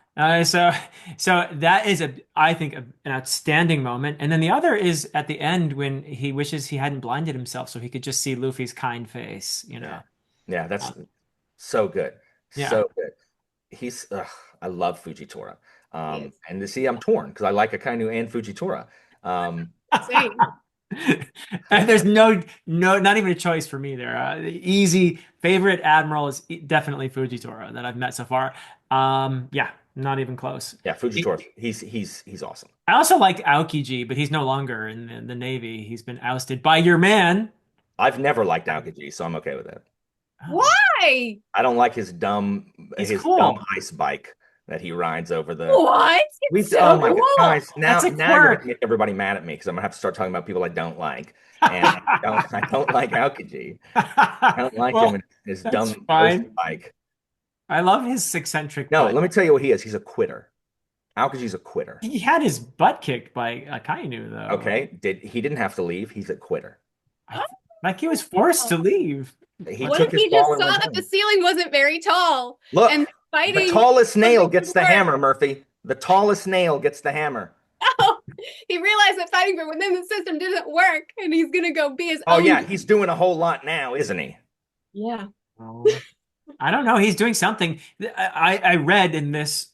Speaker 1: that is I think, an outstanding moment. And then the other is at the end when he wishes he hadn't blinded himself so he could just see Luffy's kind face, you
Speaker 2: Yeah.
Speaker 1: know.
Speaker 2: Yeah,
Speaker 1: Uh,
Speaker 2: that's so good.
Speaker 1: yeah.
Speaker 2: So good. He's I love Fujitora.
Speaker 3: He is.
Speaker 2: And to see I'm torn because I like Akainu and Fujitora. Um,
Speaker 3: Same.
Speaker 1: And there's no, not even a choice for me there. The easy favorite admiral is definitely Fujitora that I've met so far. Yeah, not even close.
Speaker 2: yeah, Fujitora. He's awesome.
Speaker 1: I also like Aokiji, but he's no longer in the Navy. He's been ousted by your man,
Speaker 2: I've never liked Aokiji, so I'm okay with it.
Speaker 1: Oh,
Speaker 3: Why?
Speaker 2: I don't like
Speaker 1: he's
Speaker 2: his dumb
Speaker 1: cool.
Speaker 2: ice bike that he rides over the.
Speaker 3: What?
Speaker 2: We
Speaker 3: It's
Speaker 2: oh
Speaker 3: so
Speaker 2: my God,
Speaker 3: cool.
Speaker 2: guys!
Speaker 1: That's a
Speaker 2: Now you're gonna
Speaker 1: quirk.
Speaker 2: make everybody mad at me because I'm gonna have to start talking about people I don't like, and I don't like Aokiji. I don't like him
Speaker 1: Well,
Speaker 2: and his
Speaker 1: that's
Speaker 2: dumb ghost
Speaker 1: fine.
Speaker 2: bike.
Speaker 1: I love his eccentric
Speaker 2: No,
Speaker 1: butt.
Speaker 2: let me tell you what he is. He's a quitter. Aokiji's a quitter.
Speaker 1: He had his butt kicked by Akainu, though.
Speaker 2: Okay, he didn't have to leave. He's a quitter.
Speaker 1: I, like he was forced to leave.
Speaker 2: He
Speaker 1: What?
Speaker 3: What
Speaker 2: took
Speaker 3: if
Speaker 2: his
Speaker 3: he
Speaker 2: ball
Speaker 3: just
Speaker 2: and
Speaker 3: saw
Speaker 2: went
Speaker 3: that the
Speaker 2: home.
Speaker 3: ceiling wasn't very tall and
Speaker 2: Look, the
Speaker 3: fighting
Speaker 2: tallest nail
Speaker 3: wasn't going
Speaker 2: gets
Speaker 3: to
Speaker 2: the
Speaker 3: work?
Speaker 2: hammer, Murphy. The tallest nail gets the hammer.
Speaker 3: No, he realized that fighting from within the system didn't work, and he's gonna go be his
Speaker 2: Oh
Speaker 3: own.
Speaker 2: yeah, he's doing a whole lot now, isn't he?
Speaker 3: Yeah.
Speaker 1: Oh, I don't know. He's doing something. I read in this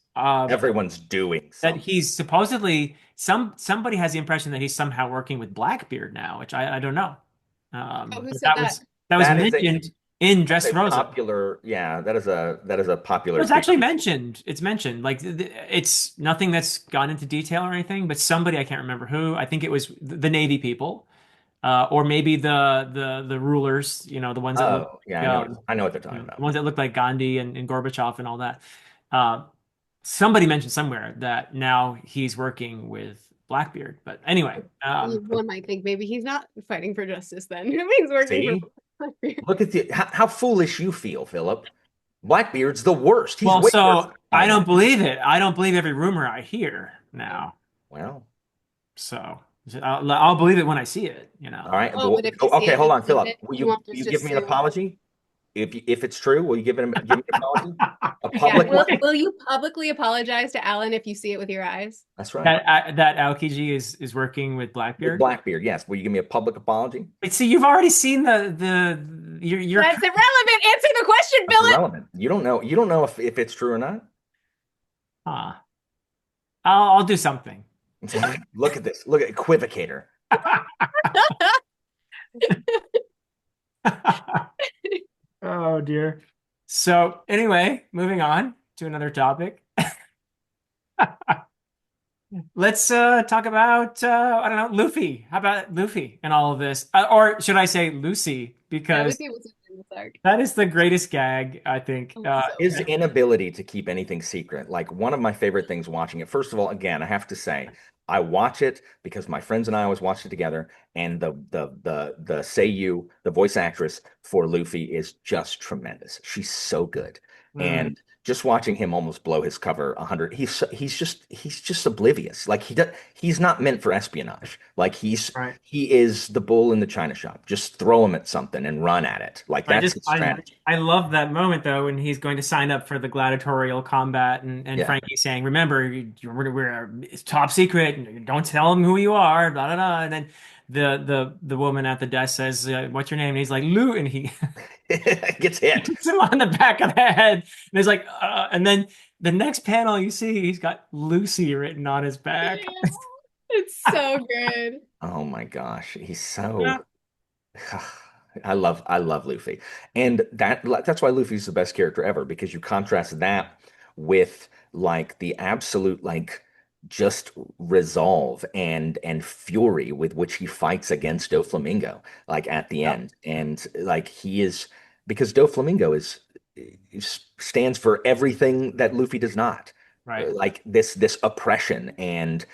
Speaker 2: Everyone's doing
Speaker 1: that
Speaker 2: something.
Speaker 1: he's supposedly somebody has the impression that he's somehow working with Blackbeard now, which I don't know.
Speaker 3: Oh, who
Speaker 1: But
Speaker 3: said that?
Speaker 1: that was
Speaker 2: That is a
Speaker 1: mentioned in
Speaker 2: that's a
Speaker 1: Dressrosa.
Speaker 2: popular, yeah, that is a popular
Speaker 1: It's actually
Speaker 2: theory.
Speaker 1: mentioned. It's mentioned. Like it's nothing that's gone into detail or anything, but somebody I can't remember who. I think it was the Navy people, or maybe the rulers. You know, the ones that look
Speaker 2: Oh, yeah,
Speaker 1: um,
Speaker 2: I know what they're talking
Speaker 1: the
Speaker 2: about.
Speaker 1: ones that look like Gandhi and Gorbachev and all that. Uh, Somebody mentioned somewhere that now he's working with Blackbeard. But anyway,
Speaker 3: One might think maybe he's not fighting for justice then. Maybe he's working for
Speaker 2: See?
Speaker 3: Blackbeard.
Speaker 2: Look at how foolish you feel, Philip. Blackbeard's the worst. He's
Speaker 1: well,
Speaker 2: way worse
Speaker 1: so
Speaker 2: than
Speaker 1: I
Speaker 2: China.
Speaker 1: don't believe it. I don't believe every rumor I hear now.
Speaker 2: Well,
Speaker 1: So I'll believe it when I see it, you
Speaker 2: all
Speaker 1: know.
Speaker 2: right.
Speaker 3: Oh, but if you see
Speaker 2: Okay,
Speaker 3: it,
Speaker 2: hold
Speaker 3: you
Speaker 2: on,
Speaker 3: believe
Speaker 2: Philip.
Speaker 3: it. You won't
Speaker 2: Will you give
Speaker 3: just
Speaker 2: me an
Speaker 3: assume.
Speaker 2: apology? If it's true, will you give me an apology? A
Speaker 3: Yeah.
Speaker 2: public
Speaker 3: Will
Speaker 2: one?
Speaker 3: Will you publicly apologize to Alan if you see it with your eyes?
Speaker 2: That's right.
Speaker 1: That Aokiji is working with
Speaker 2: With
Speaker 1: Blackbeard.
Speaker 2: Blackbeard, yes. Will you give me a public apology?
Speaker 1: But see, you've already seen the your
Speaker 3: That's irrelevant. Answer the question,
Speaker 2: That's
Speaker 3: Philip.
Speaker 2: irrelevant. You don't know if it's true or not.
Speaker 1: huh. I'll do something.
Speaker 2: Look at this. Look at equivocator.
Speaker 1: Oh dear. So anyway, moving on to another topic. Let's talk about I don't know, Luffy. How about Luffy and all of this? Or should I say Lucy?
Speaker 3: Yeah,
Speaker 1: Because
Speaker 3: Luffy was in this arc.
Speaker 1: that is the greatest gag, I think.
Speaker 3: Oh, so
Speaker 2: His
Speaker 3: good.
Speaker 2: inability to keep anything secret. Like one of my favorite things watching it. First of all, again, I have to say, I watch it because my friends and I always watched it together, and the Seiyu, the voice actress for Luffy, is just tremendous. She's so good,
Speaker 1: Mm,
Speaker 2: and just watching him almost blow his cover 100. He's just oblivious. Like he's not meant for espionage. Like
Speaker 1: right.
Speaker 2: he is the bull in the china shop. Just throw him at something and run at it. Like that's his strategy.
Speaker 1: I love that moment though when he's going to sign up for the gladiatorial combat and
Speaker 2: Yeah.
Speaker 1: Frankie's saying, "Remember, it's top secret. Don't tell him who you are." Blah blah blah. And then the woman at the desk says, "What's your name?" And he's like, "Lou," and he
Speaker 2: Gets hit.
Speaker 1: hits him on the back of the head. And he's like, and then the next panel you see, he's got Lucy written on his back.
Speaker 3: Yeah, it's so good.
Speaker 2: Oh my gosh, he's so. I love Luffy, and that's why Luffy's the best character ever because you contrast that with like the absolute like just resolve and fury with which he fights against Doflamingo like at the
Speaker 1: Yeah,
Speaker 2: end, and like he is because Doflamingo stands for everything that Luffy does not,
Speaker 1: right.
Speaker 2: like this oppression and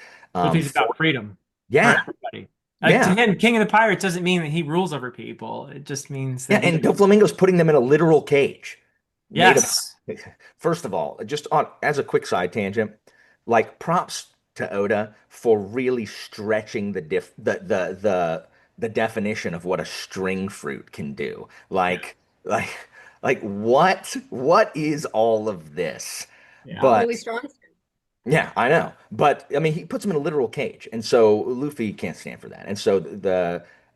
Speaker 1: Luffy's
Speaker 2: for
Speaker 1: about freedom for
Speaker 2: yeah.
Speaker 1: everybody. To
Speaker 2: Yeah,
Speaker 1: him, King of the Pirates doesn't mean that he rules over people. It just means
Speaker 2: yeah,
Speaker 1: that
Speaker 2: and
Speaker 1: he,
Speaker 2: Doflamingo's putting them in a literal cage made of.
Speaker 1: yes,
Speaker 2: First of all, just on as a quick side tangent, like props to Oda for really stretching the definition of what a string fruit can do.
Speaker 1: yeah,
Speaker 2: Like what is all of this?
Speaker 1: yeah.
Speaker 3: Really
Speaker 2: But
Speaker 3: strong.
Speaker 2: yeah, I know. But I mean, he puts him in a literal cage, and so Luffy can't stand for that. And so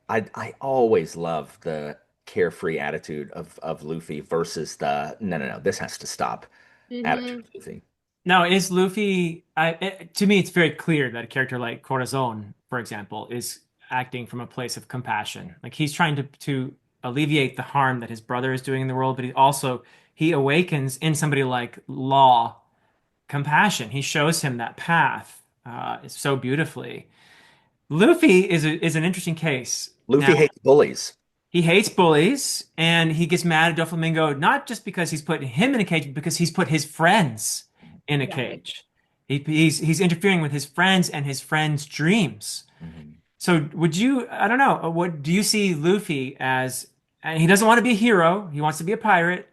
Speaker 2: I always love the carefree attitude of Luffy versus the no, this has to stop attitude
Speaker 3: Hmm.
Speaker 2: of Luffy.
Speaker 1: Now, is Luffy? To me, it's very clear that a character like Corazon, for example, is acting from a place of compassion. Like he's trying to alleviate the harm that his brother is doing in the world, but he awakens in somebody like Law compassion. He shows him that path so beautifully. Luffy is an interesting case.
Speaker 2: Luffy
Speaker 1: Now,
Speaker 2: hates bullies.
Speaker 1: he hates bullies, and he gets mad at Doflamingo not just because he's put him in a cage, but because he's put his friends in a
Speaker 3: Yeah.
Speaker 1: cage. He's interfering with his friends and his friends' dreams.
Speaker 2: Mhm.
Speaker 1: So would you, I don't know, what do you see Luffy as, and he doesn't want to be a hero, he wants to be a pirate,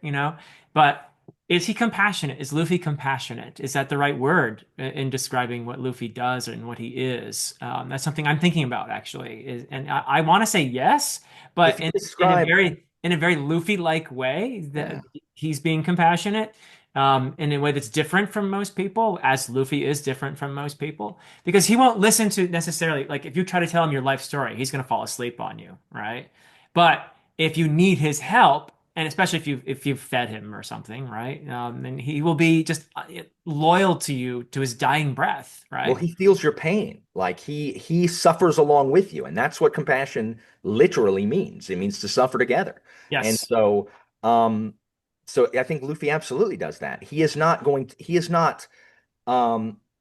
Speaker 1: but is he compassionate? Is Luffy compassionate? Is that the right word in describing what Luffy does and what he is? That's something I'm thinking about actually. And I want to say yes,
Speaker 2: If
Speaker 1: but
Speaker 2: you
Speaker 1: in a
Speaker 2: describe,
Speaker 1: very Luffy-like way that
Speaker 2: yeah.
Speaker 1: he's being compassionate, in a way that's different from most people, as Luffy is different from most people because he won't listen to necessarily like if you try to tell him your life story, he's going to fall asleep on you, right? But if you need his help, and especially if you've fed him or something, right? Then he will be just loyal to you to his dying breath,
Speaker 2: Well,
Speaker 1: right?
Speaker 2: he feels your pain. Like he suffers along with you, and that's what compassion literally means. It means to suffer together. And
Speaker 1: Yes.
Speaker 2: um, so I think Luffy absolutely does that. He is not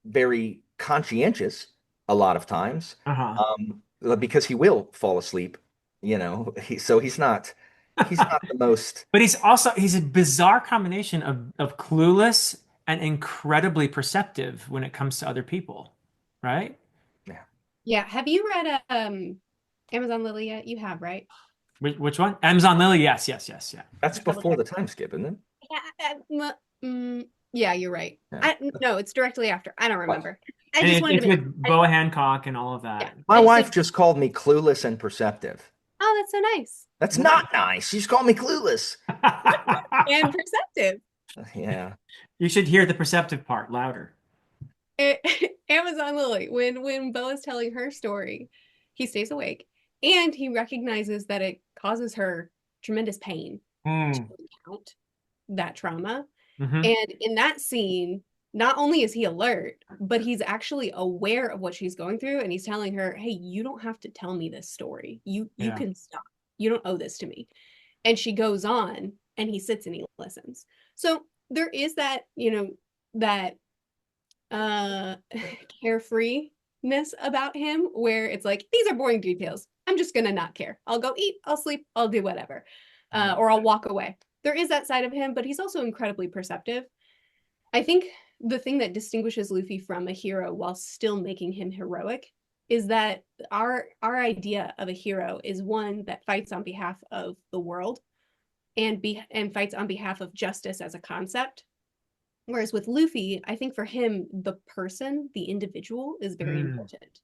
Speaker 2: very conscientious a lot of times,
Speaker 1: Uh-huh.
Speaker 2: because he will fall asleep, so he's not the most,
Speaker 1: But he's a bizarre combination of clueless and incredibly perceptive when it comes to other people, right?
Speaker 2: yeah.
Speaker 3: Yeah. Have you read Amazon Lily yet? You have, right?
Speaker 1: Which one? Amazon Lily? Yes, yes, yes, yeah.
Speaker 2: That's
Speaker 3: Just double
Speaker 2: before
Speaker 3: check.
Speaker 2: the time skip, isn't it?
Speaker 3: Yeah, yeah, you're right.
Speaker 2: Yeah.
Speaker 3: No, it's directly after. I don't
Speaker 2: What?
Speaker 3: remember. I
Speaker 1: And
Speaker 3: just wanted to
Speaker 1: it's
Speaker 3: make.
Speaker 1: with Boa Hancock and all of
Speaker 3: Yeah,
Speaker 1: that.
Speaker 2: My
Speaker 3: I just like.
Speaker 2: wife just called me clueless and perceptive.
Speaker 3: Oh, that's so nice
Speaker 2: That's not nice. She's called me clueless.
Speaker 3: and perceptive.
Speaker 2: Yeah.
Speaker 1: You should hear the perceptive part louder.
Speaker 3: Amazon Lily, when Bo is telling her story, he stays awake and he recognizes that it causes her tremendous pain to
Speaker 1: Mm.
Speaker 3: recount that trauma.
Speaker 1: Hmm.
Speaker 3: And in that scene, not only is he alert, but he's actually aware of what she's going through, and he's telling her, "Hey, you don't have to tell me this story. You
Speaker 1: Yeah.
Speaker 3: can stop. You don't owe this to me." And she goes on, and he sits and he listens. So there is that, that uh carefreeness about him where it's like these are boring details. I'm just gonna not care. I'll go eat, I'll sleep, I'll do whatever. Or I'll walk away. There is that side of him, but he's also incredibly perceptive. I think the thing that distinguishes Luffy from a hero while still making him heroic is that our idea of a hero is one that fights on behalf of the world and fights on behalf of justice as a concept. Whereas with Luffy, I think for him, the person, the individual is very
Speaker 1: Mm.
Speaker 3: important.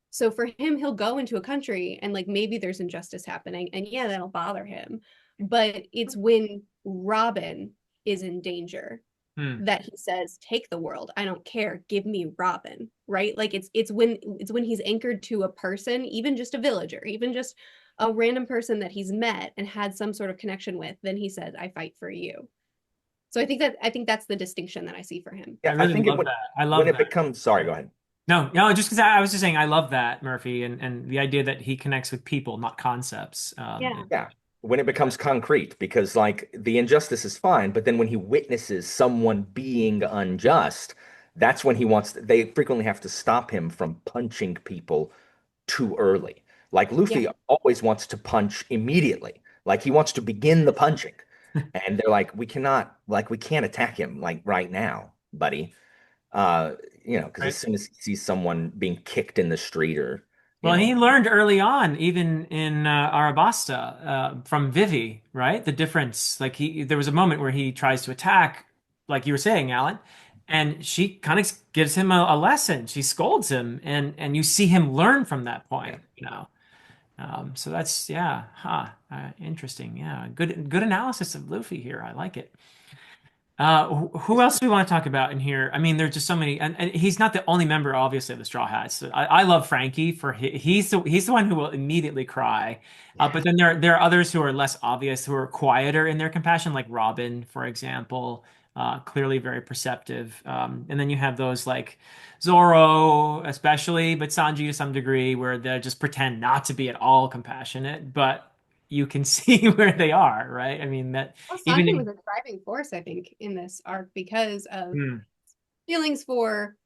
Speaker 3: So for him, he'll go into a country and like maybe there's injustice happening, and yeah, that'll bother him. But it's when Robin is in danger
Speaker 1: Mm.
Speaker 3: that he says, "Take the world. I don't care. Give me Robin." Right? Like it's when he's anchored to a person, even just a villager, even just a random person that he's met and had some sort of connection with, then he says, "I fight for you." So I think that's the distinction that I see for him.
Speaker 1: I
Speaker 2: Yeah, I
Speaker 1: really
Speaker 2: think it
Speaker 1: love
Speaker 2: when
Speaker 1: that. I
Speaker 2: when
Speaker 1: love
Speaker 2: it
Speaker 1: that.
Speaker 2: becomes, sorry, go ahead.
Speaker 1: No, no, just because I was just saying I love that, Murphy, and the idea that he connects with people, not concepts.
Speaker 3: Yeah.
Speaker 2: Yeah, when it becomes concrete, because like the injustice is fine, but then when he witnesses someone being unjust, that's when they frequently have to stop him from punching people too early. Like
Speaker 3: Yeah.
Speaker 2: Luffy always wants to punch immediately. Like he wants to begin the punching. And they're like, we can't attack him like right now, buddy. Uh, because as
Speaker 1: Right.
Speaker 2: soon as he sees someone being kicked in the street or,
Speaker 1: Well, and he learned early on, even in Arabasta, from Vivi, right? The difference. Like there was a moment where he tries to attack, like you were saying, Alan, and she kind of gives him a lesson. She scolds him, and you see him learn from that
Speaker 2: yeah.
Speaker 1: point. So that's yeah, interesting. Yeah, good analysis of Luffy here. I like it. Who else do we want to talk about in here? I mean, there's just so many, and he's not the only member, obviously, of the Straw Hats. I love Frankie for he's the one who will immediately cry.
Speaker 2: Yeah.
Speaker 1: But then there are others who are less obvious, who are quieter in their compassion, like Robin, for example, clearly very perceptive. And then you have those like Zoro, especially, but Sanji to some degree, where they just pretend not to be at all compassionate, but you can see where they are, right? I mean that
Speaker 3: Well,
Speaker 1: even
Speaker 3: Sanji was
Speaker 1: in.
Speaker 3: a driving force, I think, in this arc because of
Speaker 1: Hmm.
Speaker 3: feelings for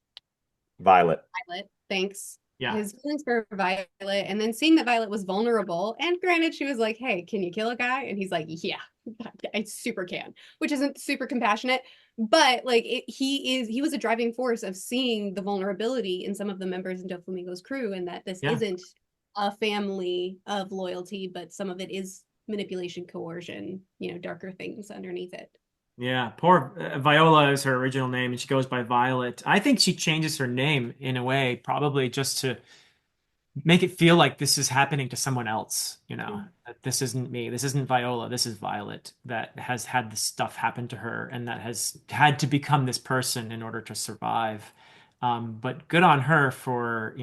Speaker 2: Violet.
Speaker 3: Violet. Thanks.
Speaker 1: Yeah.
Speaker 3: his feelings for Violet, and then seeing that Violet was vulnerable, and granted, she was like, "Hey, can you kill a guy?" And he's like, "Yeah, I super can," which isn't super compassionate, but like he was a driving force of seeing the vulnerability in some of the members in Doflamingo's crew, and that this
Speaker 1: Yeah.
Speaker 3: isn't a family of loyalty, but some of it is manipulation, coercion, darker things underneath it.
Speaker 1: Yeah, poor Viola is her original name, and she goes by Violet. I think she changes her name in a way, probably just to make it feel like this is happening to someone else, that this isn't me, this isn't Viola, this is Violet that has had this stuff happen to her and that has had to become this person in order to survive. But good on her for,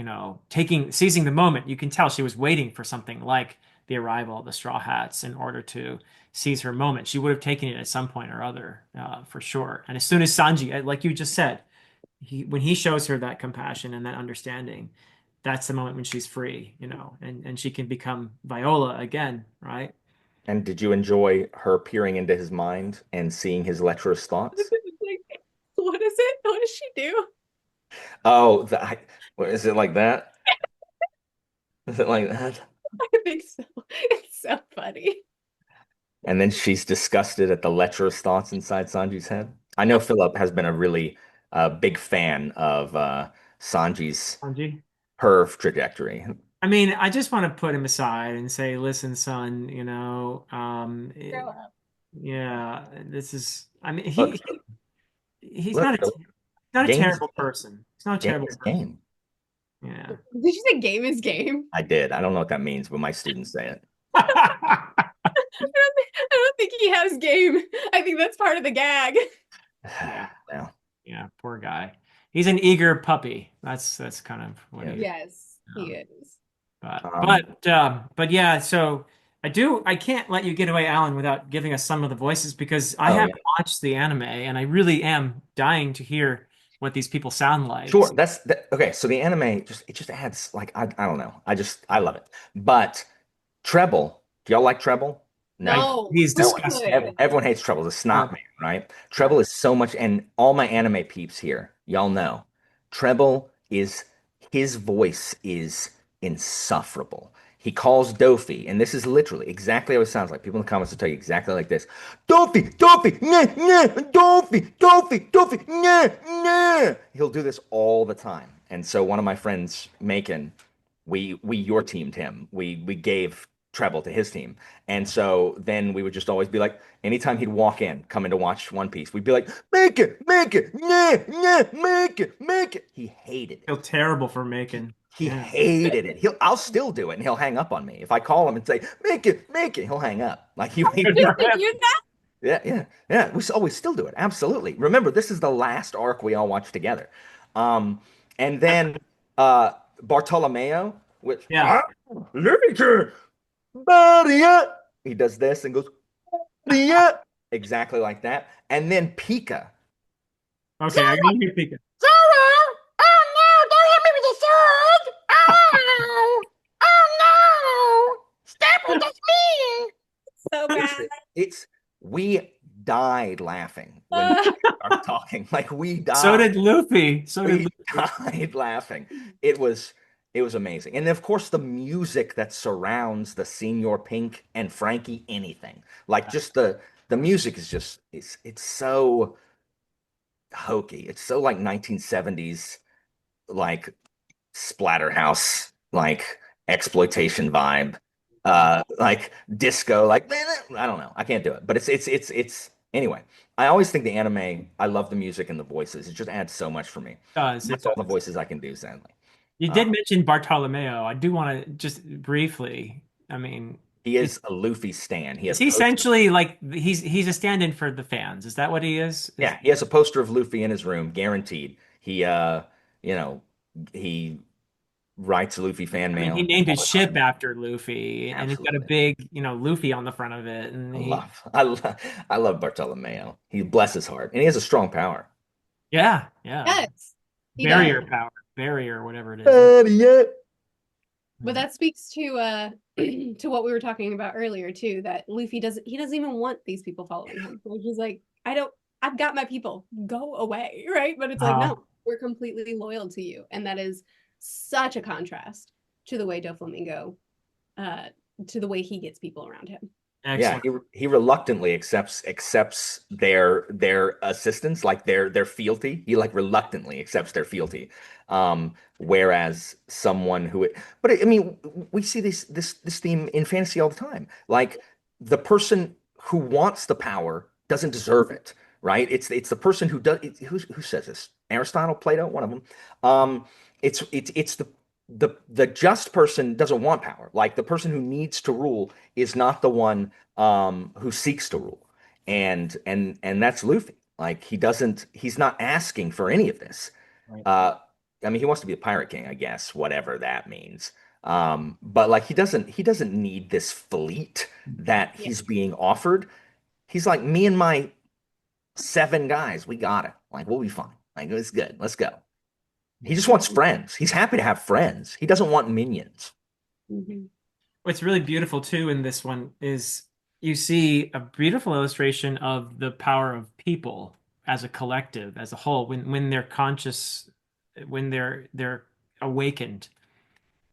Speaker 1: seizing the moment. You can tell she was waiting for something like the arrival of the Straw Hats in order to seize her moment. She would have taken it at some point or other, for sure. And as soon as Sanji, like you just said, when he shows her that compassion and that understanding, that's the moment when she's free, and she can become Viola again, right?
Speaker 2: And did you enjoy her peering into his mind and seeing his lecherous thoughts?
Speaker 3: What is it? What does she do?
Speaker 2: Oh, what, is it like that? Is it like that?
Speaker 3: I think so. It's so funny.
Speaker 2: And then she's disgusted at the lecherous thoughts inside Sanji's head. I know Philip has been a really big fan of Sanji's
Speaker 1: Sanji.
Speaker 2: perv trajectory.
Speaker 1: I mean, I just want to put him aside and say, listen, son,
Speaker 3: Grow up.
Speaker 1: yeah, this is, I mean,
Speaker 2: Look,
Speaker 1: he's
Speaker 2: look,
Speaker 1: not
Speaker 2: Philip,
Speaker 1: not a
Speaker 2: game is
Speaker 1: terrible person. He's not a
Speaker 2: game
Speaker 1: terrible
Speaker 2: is
Speaker 1: person.
Speaker 2: game.
Speaker 1: Yeah.
Speaker 3: Did you say game is game?
Speaker 2: I did. I don't know what that means, but my students say it.
Speaker 3: I don't think he has game. I think that's part of the gag.
Speaker 1: Yeah.
Speaker 2: Well,
Speaker 1: Yeah, poor guy. He's an eager puppy. That's kind of what
Speaker 2: yeah.
Speaker 1: he is.
Speaker 3: Yes, he is.
Speaker 1: But
Speaker 2: Um,
Speaker 1: but but yeah, so I can't let you get away, Alan, without giving us some of the voices because I
Speaker 2: oh yeah.
Speaker 1: haven't watched the anime and I really am dying to hear what these people sound like.
Speaker 2: Sure, okay. So the anime just adds like I don't know. I love it. But Treble, do y'all like Treble? No,
Speaker 3: No,
Speaker 1: He's
Speaker 2: no one.
Speaker 1: disgusting.
Speaker 2: Everyone hates Treble. The snot
Speaker 1: Terrible.
Speaker 2: man, right?
Speaker 1: Yeah.
Speaker 2: Treble is so much, and all my anime peeps here, y'all know, Treble is his voice is insufferable. He calls Dofi, and this is literally exactly how it sounds like. People in the comments will tell you exactly like this. Dofi, Dofi, nah, nah, Dofi, Dofi, Dofi, nah, nah. He'll do this all the time. And so one of my friends, Macon, we your teamed him. We gave Treble to his team. And so then we would just always be like, anytime he'd walk in, come in to watch One Piece, we'd be like, make it, nah, nah, make it. He hated
Speaker 1: Feel
Speaker 2: it.
Speaker 1: terrible for making.
Speaker 2: He
Speaker 1: Yeah.
Speaker 2: hated it. I'll still do it, and he'll hang up on me if I call him and say, make it. He'll hang up. Like
Speaker 1: Good
Speaker 3: just
Speaker 1: for
Speaker 3: to
Speaker 1: him.
Speaker 3: do that.
Speaker 2: yeah, yeah, yeah. We still do it. Absolutely. Remember, this is the last arc we all watched together. Um, and then Bartolomeo, which
Speaker 1: Yeah.
Speaker 2: Literature, Maria. He does this and goes, Maria, exactly like that. And then Pika.
Speaker 1: Okay, I gotta hear Pika.
Speaker 2: Zoro! Oh no, don't hit me with the sword! Oh! Oh no! Stop it, that's me!
Speaker 3: So bad.
Speaker 2: It's we died laughing when we started talking. Like we
Speaker 1: So
Speaker 2: died.
Speaker 1: did Luffy. So did
Speaker 2: We
Speaker 1: Luffy.
Speaker 2: died laughing. It was amazing. And of course the music that surrounds the Senior Pink and Frankie anything. Like just the music is just it's so hokey. It's so like 1970s like splatterhouse like exploitation vibe. Like disco like I don't know. I can't do it. But it's anyway. I always think the anime, I love the music and the voices. It just adds so much for me.
Speaker 1: It
Speaker 2: That's all the
Speaker 1: does.
Speaker 2: voices I can do, sadly.
Speaker 1: You
Speaker 2: Uh,
Speaker 1: did mention Bartolomeo. I do want to just briefly, I mean,
Speaker 2: he is a Luffy stan. He
Speaker 1: is
Speaker 2: has
Speaker 1: he
Speaker 2: posters.
Speaker 1: essentially like he's a stand-in for the fans? Is that what he is?
Speaker 2: Yeah, he has a poster of Luffy in his room, guaranteed. You know, he writes Luffy fan
Speaker 1: I mean, he
Speaker 2: mail
Speaker 1: named
Speaker 2: all
Speaker 1: his
Speaker 2: the
Speaker 1: ship
Speaker 2: time.
Speaker 1: after Luffy, and he's got a
Speaker 2: Absolutely.
Speaker 1: big, Luffy on the front of it, and
Speaker 2: I
Speaker 1: he,
Speaker 2: love, I love, I love Bartolomeo. He bless his heart, and he has a strong power.
Speaker 1: yeah, yeah,
Speaker 3: Yes, he does.
Speaker 1: barrier power, barrier, whatever it is.
Speaker 2: Yeah.
Speaker 3: But that speaks to to what we were talking about earlier too, that Luffy doesn't even want these people following him. Like he's like, I've got my people, go away, right? But it's like,
Speaker 1: Uh,
Speaker 3: no, we're completely loyal to you. And that is such a contrast to the way Doflamingo, uh, to the way he gets people around him.
Speaker 2: Yeah,
Speaker 1: Excellent.
Speaker 2: he reluctantly accepts their assistance, like their fealty. He like reluctantly accepts their fealty. Whereas someone who, but I mean, we see this theme in fantasy all the time. Like the person who wants the power doesn't deserve it, right? It's the person who does. Who says this? Aristotle, Plato, one of them. It's the just person doesn't want power. Like the person who needs to rule is not the one who seeks to rule. And that's Luffy. Like he's not asking for any of this.
Speaker 1: Right.
Speaker 2: Uh I mean he wants to be a pirate king, I guess, whatever that means. But like he doesn't need this fleet that
Speaker 3: Yeah.
Speaker 2: he's being offered. He's like, me and my 7 guys, we got it. Like we'll be fine. Like it's good. Let's go. He just wants friends. He's happy to have friends. He doesn't want minions.
Speaker 3: Mhm.
Speaker 1: What's really beautiful too in this one is you see a beautiful illustration of the power of people as a collective, as a whole, when they're conscious, when they're awakened.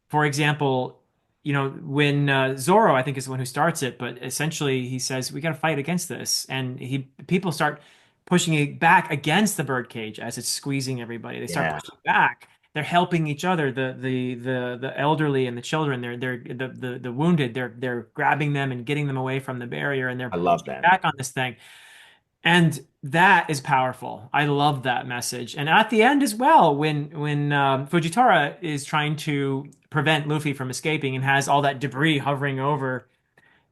Speaker 1: For example, when Zoro, I think, is the one who starts it, but essentially he says we got to fight against this, and people start pushing it back against the birdcage as it's squeezing everybody. They start
Speaker 2: Yeah,
Speaker 1: pushing back. They're helping each other. The elderly and the children. They're the wounded. They're grabbing them and getting them away from the barrier, and they're
Speaker 2: I love
Speaker 1: pushing
Speaker 2: that.
Speaker 1: back on this thing. And that is powerful. I love that message. And at the end as well, when Fujitora is trying to prevent Luffy from escaping and has all that debris hovering over,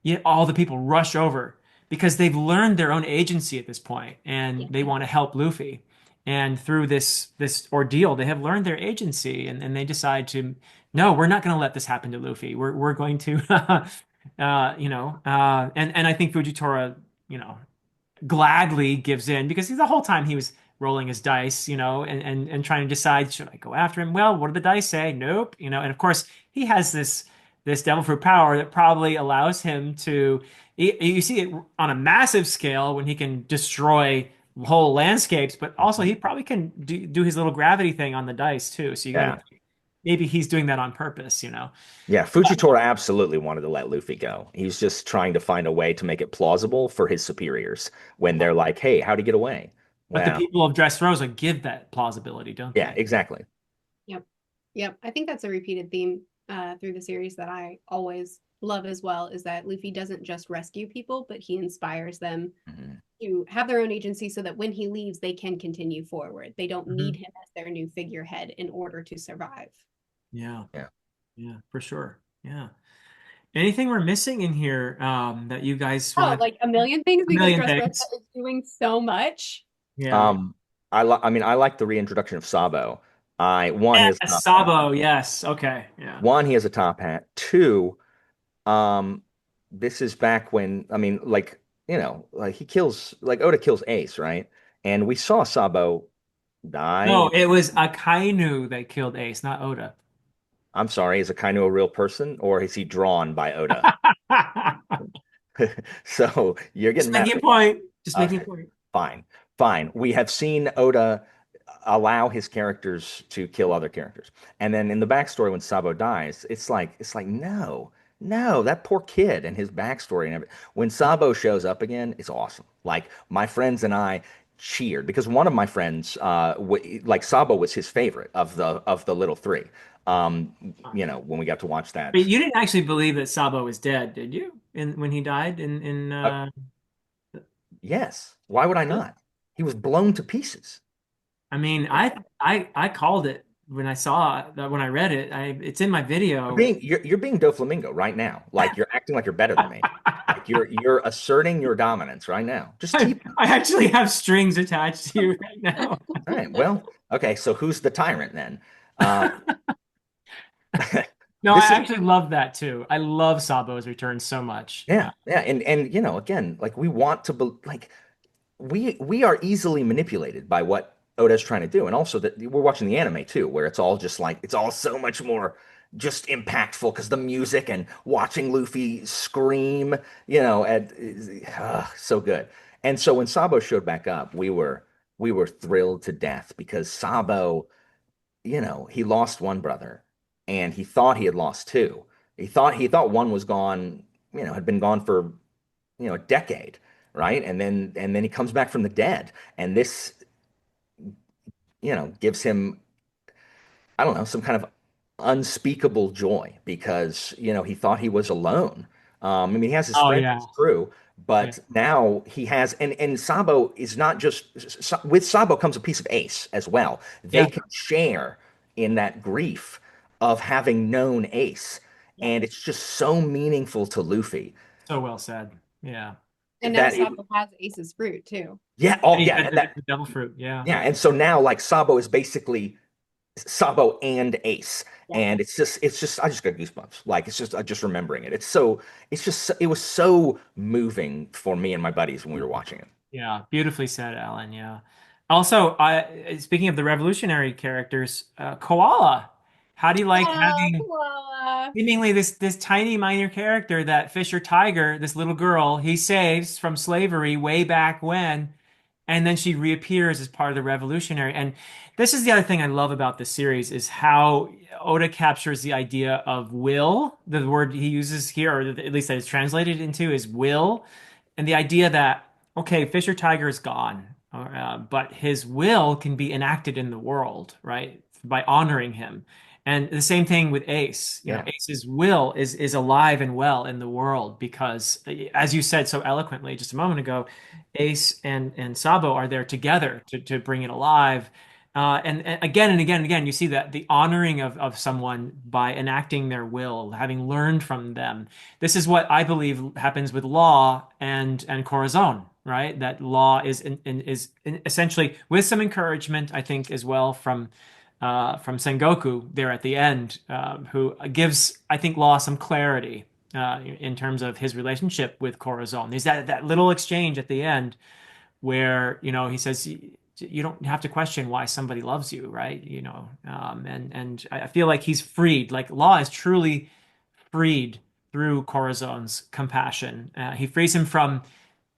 Speaker 1: yet all the people rush over because they've learned their own agency at this point and
Speaker 3: Yeah.
Speaker 1: they want to help Luffy. And through this ordeal, they have learned their agency and they decide to, no, we're not going to let this happen to Luffy. We're going to, and I think Fujitora, you know, gladly gives in because the whole time he was rolling his dice, and trying to decide, should I go after him? Well, what do the dice say? Nope. And of course he has this devil fruit power that probably allows him to, you see it on a massive scale when he can destroy whole landscapes, but also he probably can do his little gravity thing on the dice too. So you got to,
Speaker 2: Yeah.
Speaker 1: maybe he's doing that on purpose.
Speaker 2: Yeah, Fujitora absolutely wanted to let Luffy go. He's just trying to find a way to make it plausible for his superiors when they're like, "Hey, how'd he get away?"
Speaker 1: But the
Speaker 2: Well,
Speaker 1: people of Dressrosa give that plausibility, don't
Speaker 2: yeah,
Speaker 1: they?
Speaker 2: exactly.
Speaker 3: Yep. Yep. I think that's a repeated theme through the series that I always love as well is that Luffy doesn't just rescue people, but he inspires them
Speaker 2: Mhm.
Speaker 3: to have their own agency so that when he leaves, they can continue forward. They don't need
Speaker 1: Mhm.
Speaker 3: him as their new figurehead in order to survive.
Speaker 1: Yeah.
Speaker 2: Yeah.
Speaker 1: Yeah, for sure. Yeah. Anything we're missing in here that you guys
Speaker 3: Oh,
Speaker 1: want to?
Speaker 3: like a million things
Speaker 1: A
Speaker 3: because
Speaker 1: million
Speaker 3: Dressrosa
Speaker 1: things.
Speaker 3: is doing so much.
Speaker 1: Yeah.
Speaker 2: Um, I like the reintroduction of Sabo. I One, he has a
Speaker 1: Yes,
Speaker 2: top hat.
Speaker 1: Sabo. Yes. Okay. Yeah.
Speaker 2: One, he has a top hat. Two, um, this is back when I mean, like like Oda kills Ace, right? And we saw Sabo
Speaker 1: No,
Speaker 2: die.
Speaker 1: it was Akainu that killed Ace, not Oda.
Speaker 2: I'm sorry, is Akainu a real person or is he drawn by Oda? So you're getting
Speaker 1: Just
Speaker 2: mad
Speaker 1: making
Speaker 2: at
Speaker 1: a
Speaker 2: me.
Speaker 1: point. Just making a
Speaker 2: Okay,
Speaker 1: point.
Speaker 2: fine, fine. We have seen Oda allow his characters to kill other characters, and then in the backstory when Sabo dies, it's like no, no, that poor kid and his backstory and everything. When Sabo shows up again, it's awesome. Like my friends and I cheered because one of my friends, like Sabo was his favorite of the little three. When we got to watch that.
Speaker 1: But you didn't actually believe that Sabo was dead, did you? When he died in
Speaker 2: Uh, yes, why would I
Speaker 1: really?
Speaker 2: not? He was blown to pieces.
Speaker 1: I mean,
Speaker 3: Yeah.
Speaker 1: I called it when I saw it, when I read it. It's in my
Speaker 2: You're
Speaker 1: video.
Speaker 2: being you're being Doflamingo right now. Like you're acting like you're better than me. Like you're asserting your dominance right now. Just
Speaker 1: I
Speaker 2: keep.
Speaker 1: actually have strings attached to you right now.
Speaker 2: All right. Well, okay. So who's the tyrant then? Uh,
Speaker 1: No, I
Speaker 2: this is
Speaker 1: actually love that too. I love Sabo's return so much.
Speaker 2: yeah, yeah, and again, like we want to be like we are easily manipulated by what Oda's trying to do, and also that we're watching the anime too, where it's all just like it's all so much more just impactful because the music and watching Luffy scream, so good. And so when Sabo showed back up, we were thrilled to death because Sabo he lost one brother and he thought he had lost two. He thought one was gone, had been gone for, a decade, right? And then he comes back from the dead. And this, gives him, I don't know, some kind of unspeakable joy because, he thought he was alone. I mean, he has his
Speaker 1: Oh
Speaker 2: friends,
Speaker 1: yeah.
Speaker 2: his crew,
Speaker 1: Yeah.
Speaker 2: but now he has, and Sabo is not with Sabo comes a piece of Ace as well. They
Speaker 1: Yeah.
Speaker 2: can share in that grief of having known Ace.
Speaker 1: Yeah.
Speaker 2: And it's just so meaningful to Luffy
Speaker 1: So well said. Yeah.
Speaker 3: And now
Speaker 2: that it,
Speaker 3: Sabo has Ace's fruit too.
Speaker 2: yeah, oh
Speaker 1: And he
Speaker 2: yeah,
Speaker 1: had
Speaker 2: and that,
Speaker 1: the devil fruit. Yeah.
Speaker 2: yeah, and so now like Sabo is basically Sabo and Ace.
Speaker 3: Yeah.
Speaker 2: And it's just I just got goosebumps. Like it's just remembering it. It was so moving for me and my buddies when we were watching it.
Speaker 1: Yeah. Beautifully said, Alan. Yeah. Also, speaking of the revolutionary characters, Koala. How do you like
Speaker 3: Oh,
Speaker 1: having
Speaker 3: koala.
Speaker 1: seemingly this tiny minor character that Fisher Tiger, this little girl, he saves from slavery way back when, and then she reappears as part of the revolutionary. And this is the other thing I love about this series is how Oda captures the idea of will. The word he uses here, or at least that it's translated into, is will, and the idea that okay, Fisher Tiger is gone, but his will can be enacted in the world, right? By honoring him. And the same thing with Ace.
Speaker 2: Yeah.
Speaker 1: Ace's will is alive and well in the world because, as you said so eloquently just a moment ago, Ace and Sabo are there together to bring it alive. And again and again and again, you see that the honoring of someone by enacting their will, having learned from them. This is what I believe happens with Law and Corazon, right? That Law is essentially with some encouragement, I think, as well from Sengoku there at the end, who gives, I think, Law some clarity in terms of his relationship with Corazon. There's that little exchange at the end where, he says, you don't have to question why somebody loves you, right? And I feel like he's freed, like Law is truly freed through Corazon's compassion. He frees him from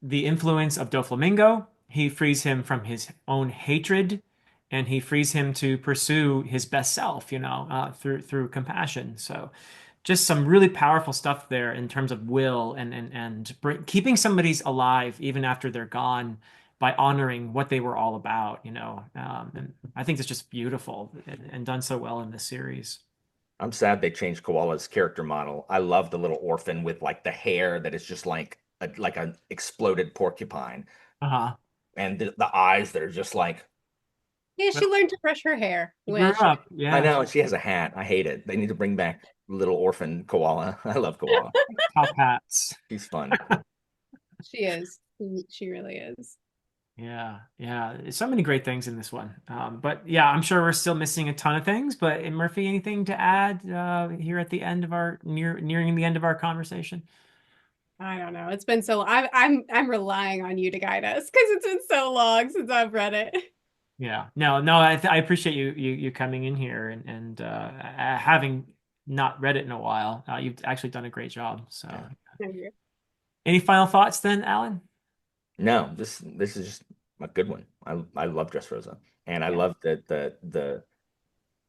Speaker 1: the influence of Doflamingo. He frees him from his own hatred, and he frees him to pursue his best self, through compassion. So, just some really powerful stuff there in terms of will and keeping somebody's alive even after they're gone by honoring what they were all about. And I think it's just beautiful and done so well in this series.
Speaker 2: I'm sad they changed Koala's character model. I love the little orphan with like the hair that is just like an exploded porcupine
Speaker 1: Uh-huh.
Speaker 2: and the eyes that are just like
Speaker 3: Yeah,
Speaker 1: Well,
Speaker 3: she learned to brush her hair
Speaker 1: he grew
Speaker 3: when she
Speaker 1: up.
Speaker 2: I
Speaker 1: Yeah.
Speaker 2: know, and she has a hat. I hate it. They need to bring back little orphan koala. I love koala.
Speaker 1: Top hats.
Speaker 2: She's fun.
Speaker 3: she is. She really is.
Speaker 1: Yeah, yeah. There's so many great things in this one. But yeah, I'm sure we're still missing a ton of things. But Murphy, anything to add here at the end of our nearing the end of our conversation?
Speaker 3: I don't know. It's been so I'm relying on you to guide us because it's been so long since I've read it.
Speaker 1: Yeah. No, no. I appreciate you coming in here and having not read it in a while. You've actually done a great job. So,
Speaker 2: Yeah.
Speaker 1: any final thoughts then, Alan?
Speaker 2: No, this is just a good one. I love Dressrosa, and I
Speaker 3: Yeah.
Speaker 2: love the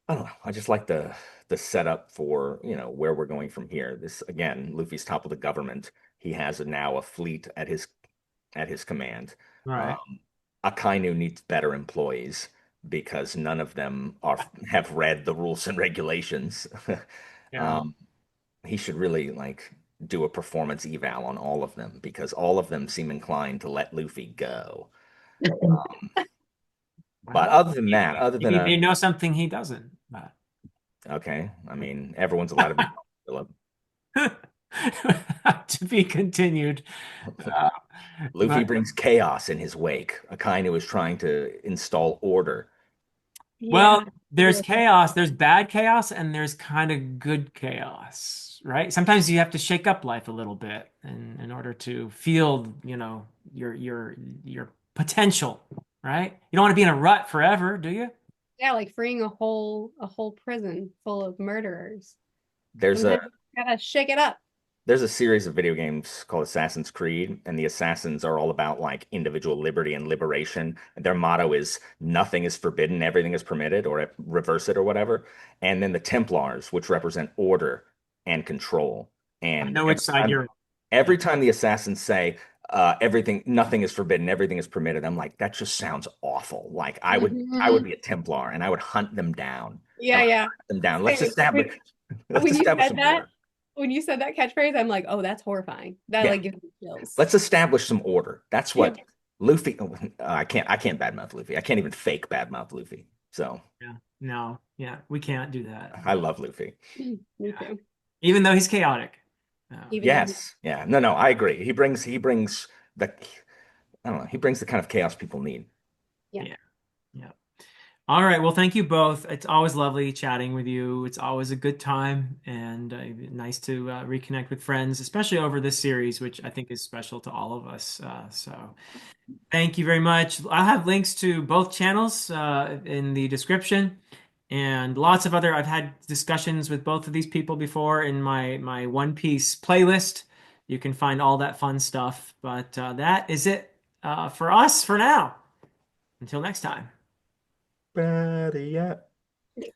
Speaker 2: I don't know. I just like the setup for, where we're going from here. This again, Luffy's top of the government. He has now a fleet at his command.
Speaker 1: Right.
Speaker 2: Um, Akainu needs better employees because none of them have read the rules and regulations.
Speaker 1: Yeah.
Speaker 2: Um, he should really like do a performance eval on all of them because all of them seem inclined to let Luffy go. Um, but
Speaker 1: Well,
Speaker 2: other than that, other than
Speaker 1: maybe
Speaker 2: a
Speaker 1: they know something he doesn't. But
Speaker 2: okay, I mean everyone's allowed to be wrong, Philip.
Speaker 1: to be continued. Uh,
Speaker 2: Luffy
Speaker 1: but
Speaker 2: brings chaos in his wake. Akainu is trying to install order.
Speaker 3: Yeah.
Speaker 1: well, there's chaos, there's bad chaos, and there's kind of good chaos, right? Sometimes you have to shake up life a little bit in order to feel, your potential, right? You don't want to be in a rut forever, do you?
Speaker 3: Yeah, like freeing a whole prison full of murderers.
Speaker 2: There's a
Speaker 3: Sometimes you gotta shake it up.
Speaker 2: There's a series of video games called Assassin's Creed, and the assassins are all about like individual liberty and liberation. Their motto is nothing is forbidden, everything is permitted, or reverse it or whatever. And then the Templars, which represent order and control.
Speaker 1: I
Speaker 2: And
Speaker 1: know which side you're on. Yeah.
Speaker 2: every time the assassins say everything, nothing is forbidden, everything is permitted, I'm like, that just sounds awful. Like I would
Speaker 3: Mhm.
Speaker 2: be a Templar and I would hunt them down. I
Speaker 3: Yeah,
Speaker 2: would
Speaker 3: yeah.
Speaker 2: hunt them down.
Speaker 3: Same.
Speaker 2: Let's
Speaker 3: When you
Speaker 2: establish
Speaker 3: said
Speaker 2: some
Speaker 3: that,
Speaker 2: order.
Speaker 3: when you said that catchphrase, I'm like, oh, that's horrifying. That
Speaker 2: Yeah.
Speaker 3: like gives me chills.
Speaker 2: Let's establish some order. That's
Speaker 3: Yeah.
Speaker 2: what Luffy. I can't badmouth Luffy. I can't even fake badmouth Luffy. So
Speaker 1: Yeah. No. Yeah. We can't do that.
Speaker 2: I love Luffy.
Speaker 3: Me
Speaker 1: Yeah.
Speaker 3: too.
Speaker 1: Even though he's chaotic.
Speaker 3: Even though
Speaker 2: Yes. Yeah. No, no, I agree. He brings the I don't know, he brings the kind of chaos people need.
Speaker 3: yeah.
Speaker 1: Yeah. Yeah. All right. Well, thank you both. It's always lovely chatting with you. It's always a good time and nice to reconnect with friends, especially over this series, which I think is special to all of us. So thank you very much. I'll have links to both channels in the description and lots of other. I've had discussions with both of these people before in my One Piece playlist. You can find all that fun stuff. But that is it for us for now. Until next time.
Speaker 2: Better yet.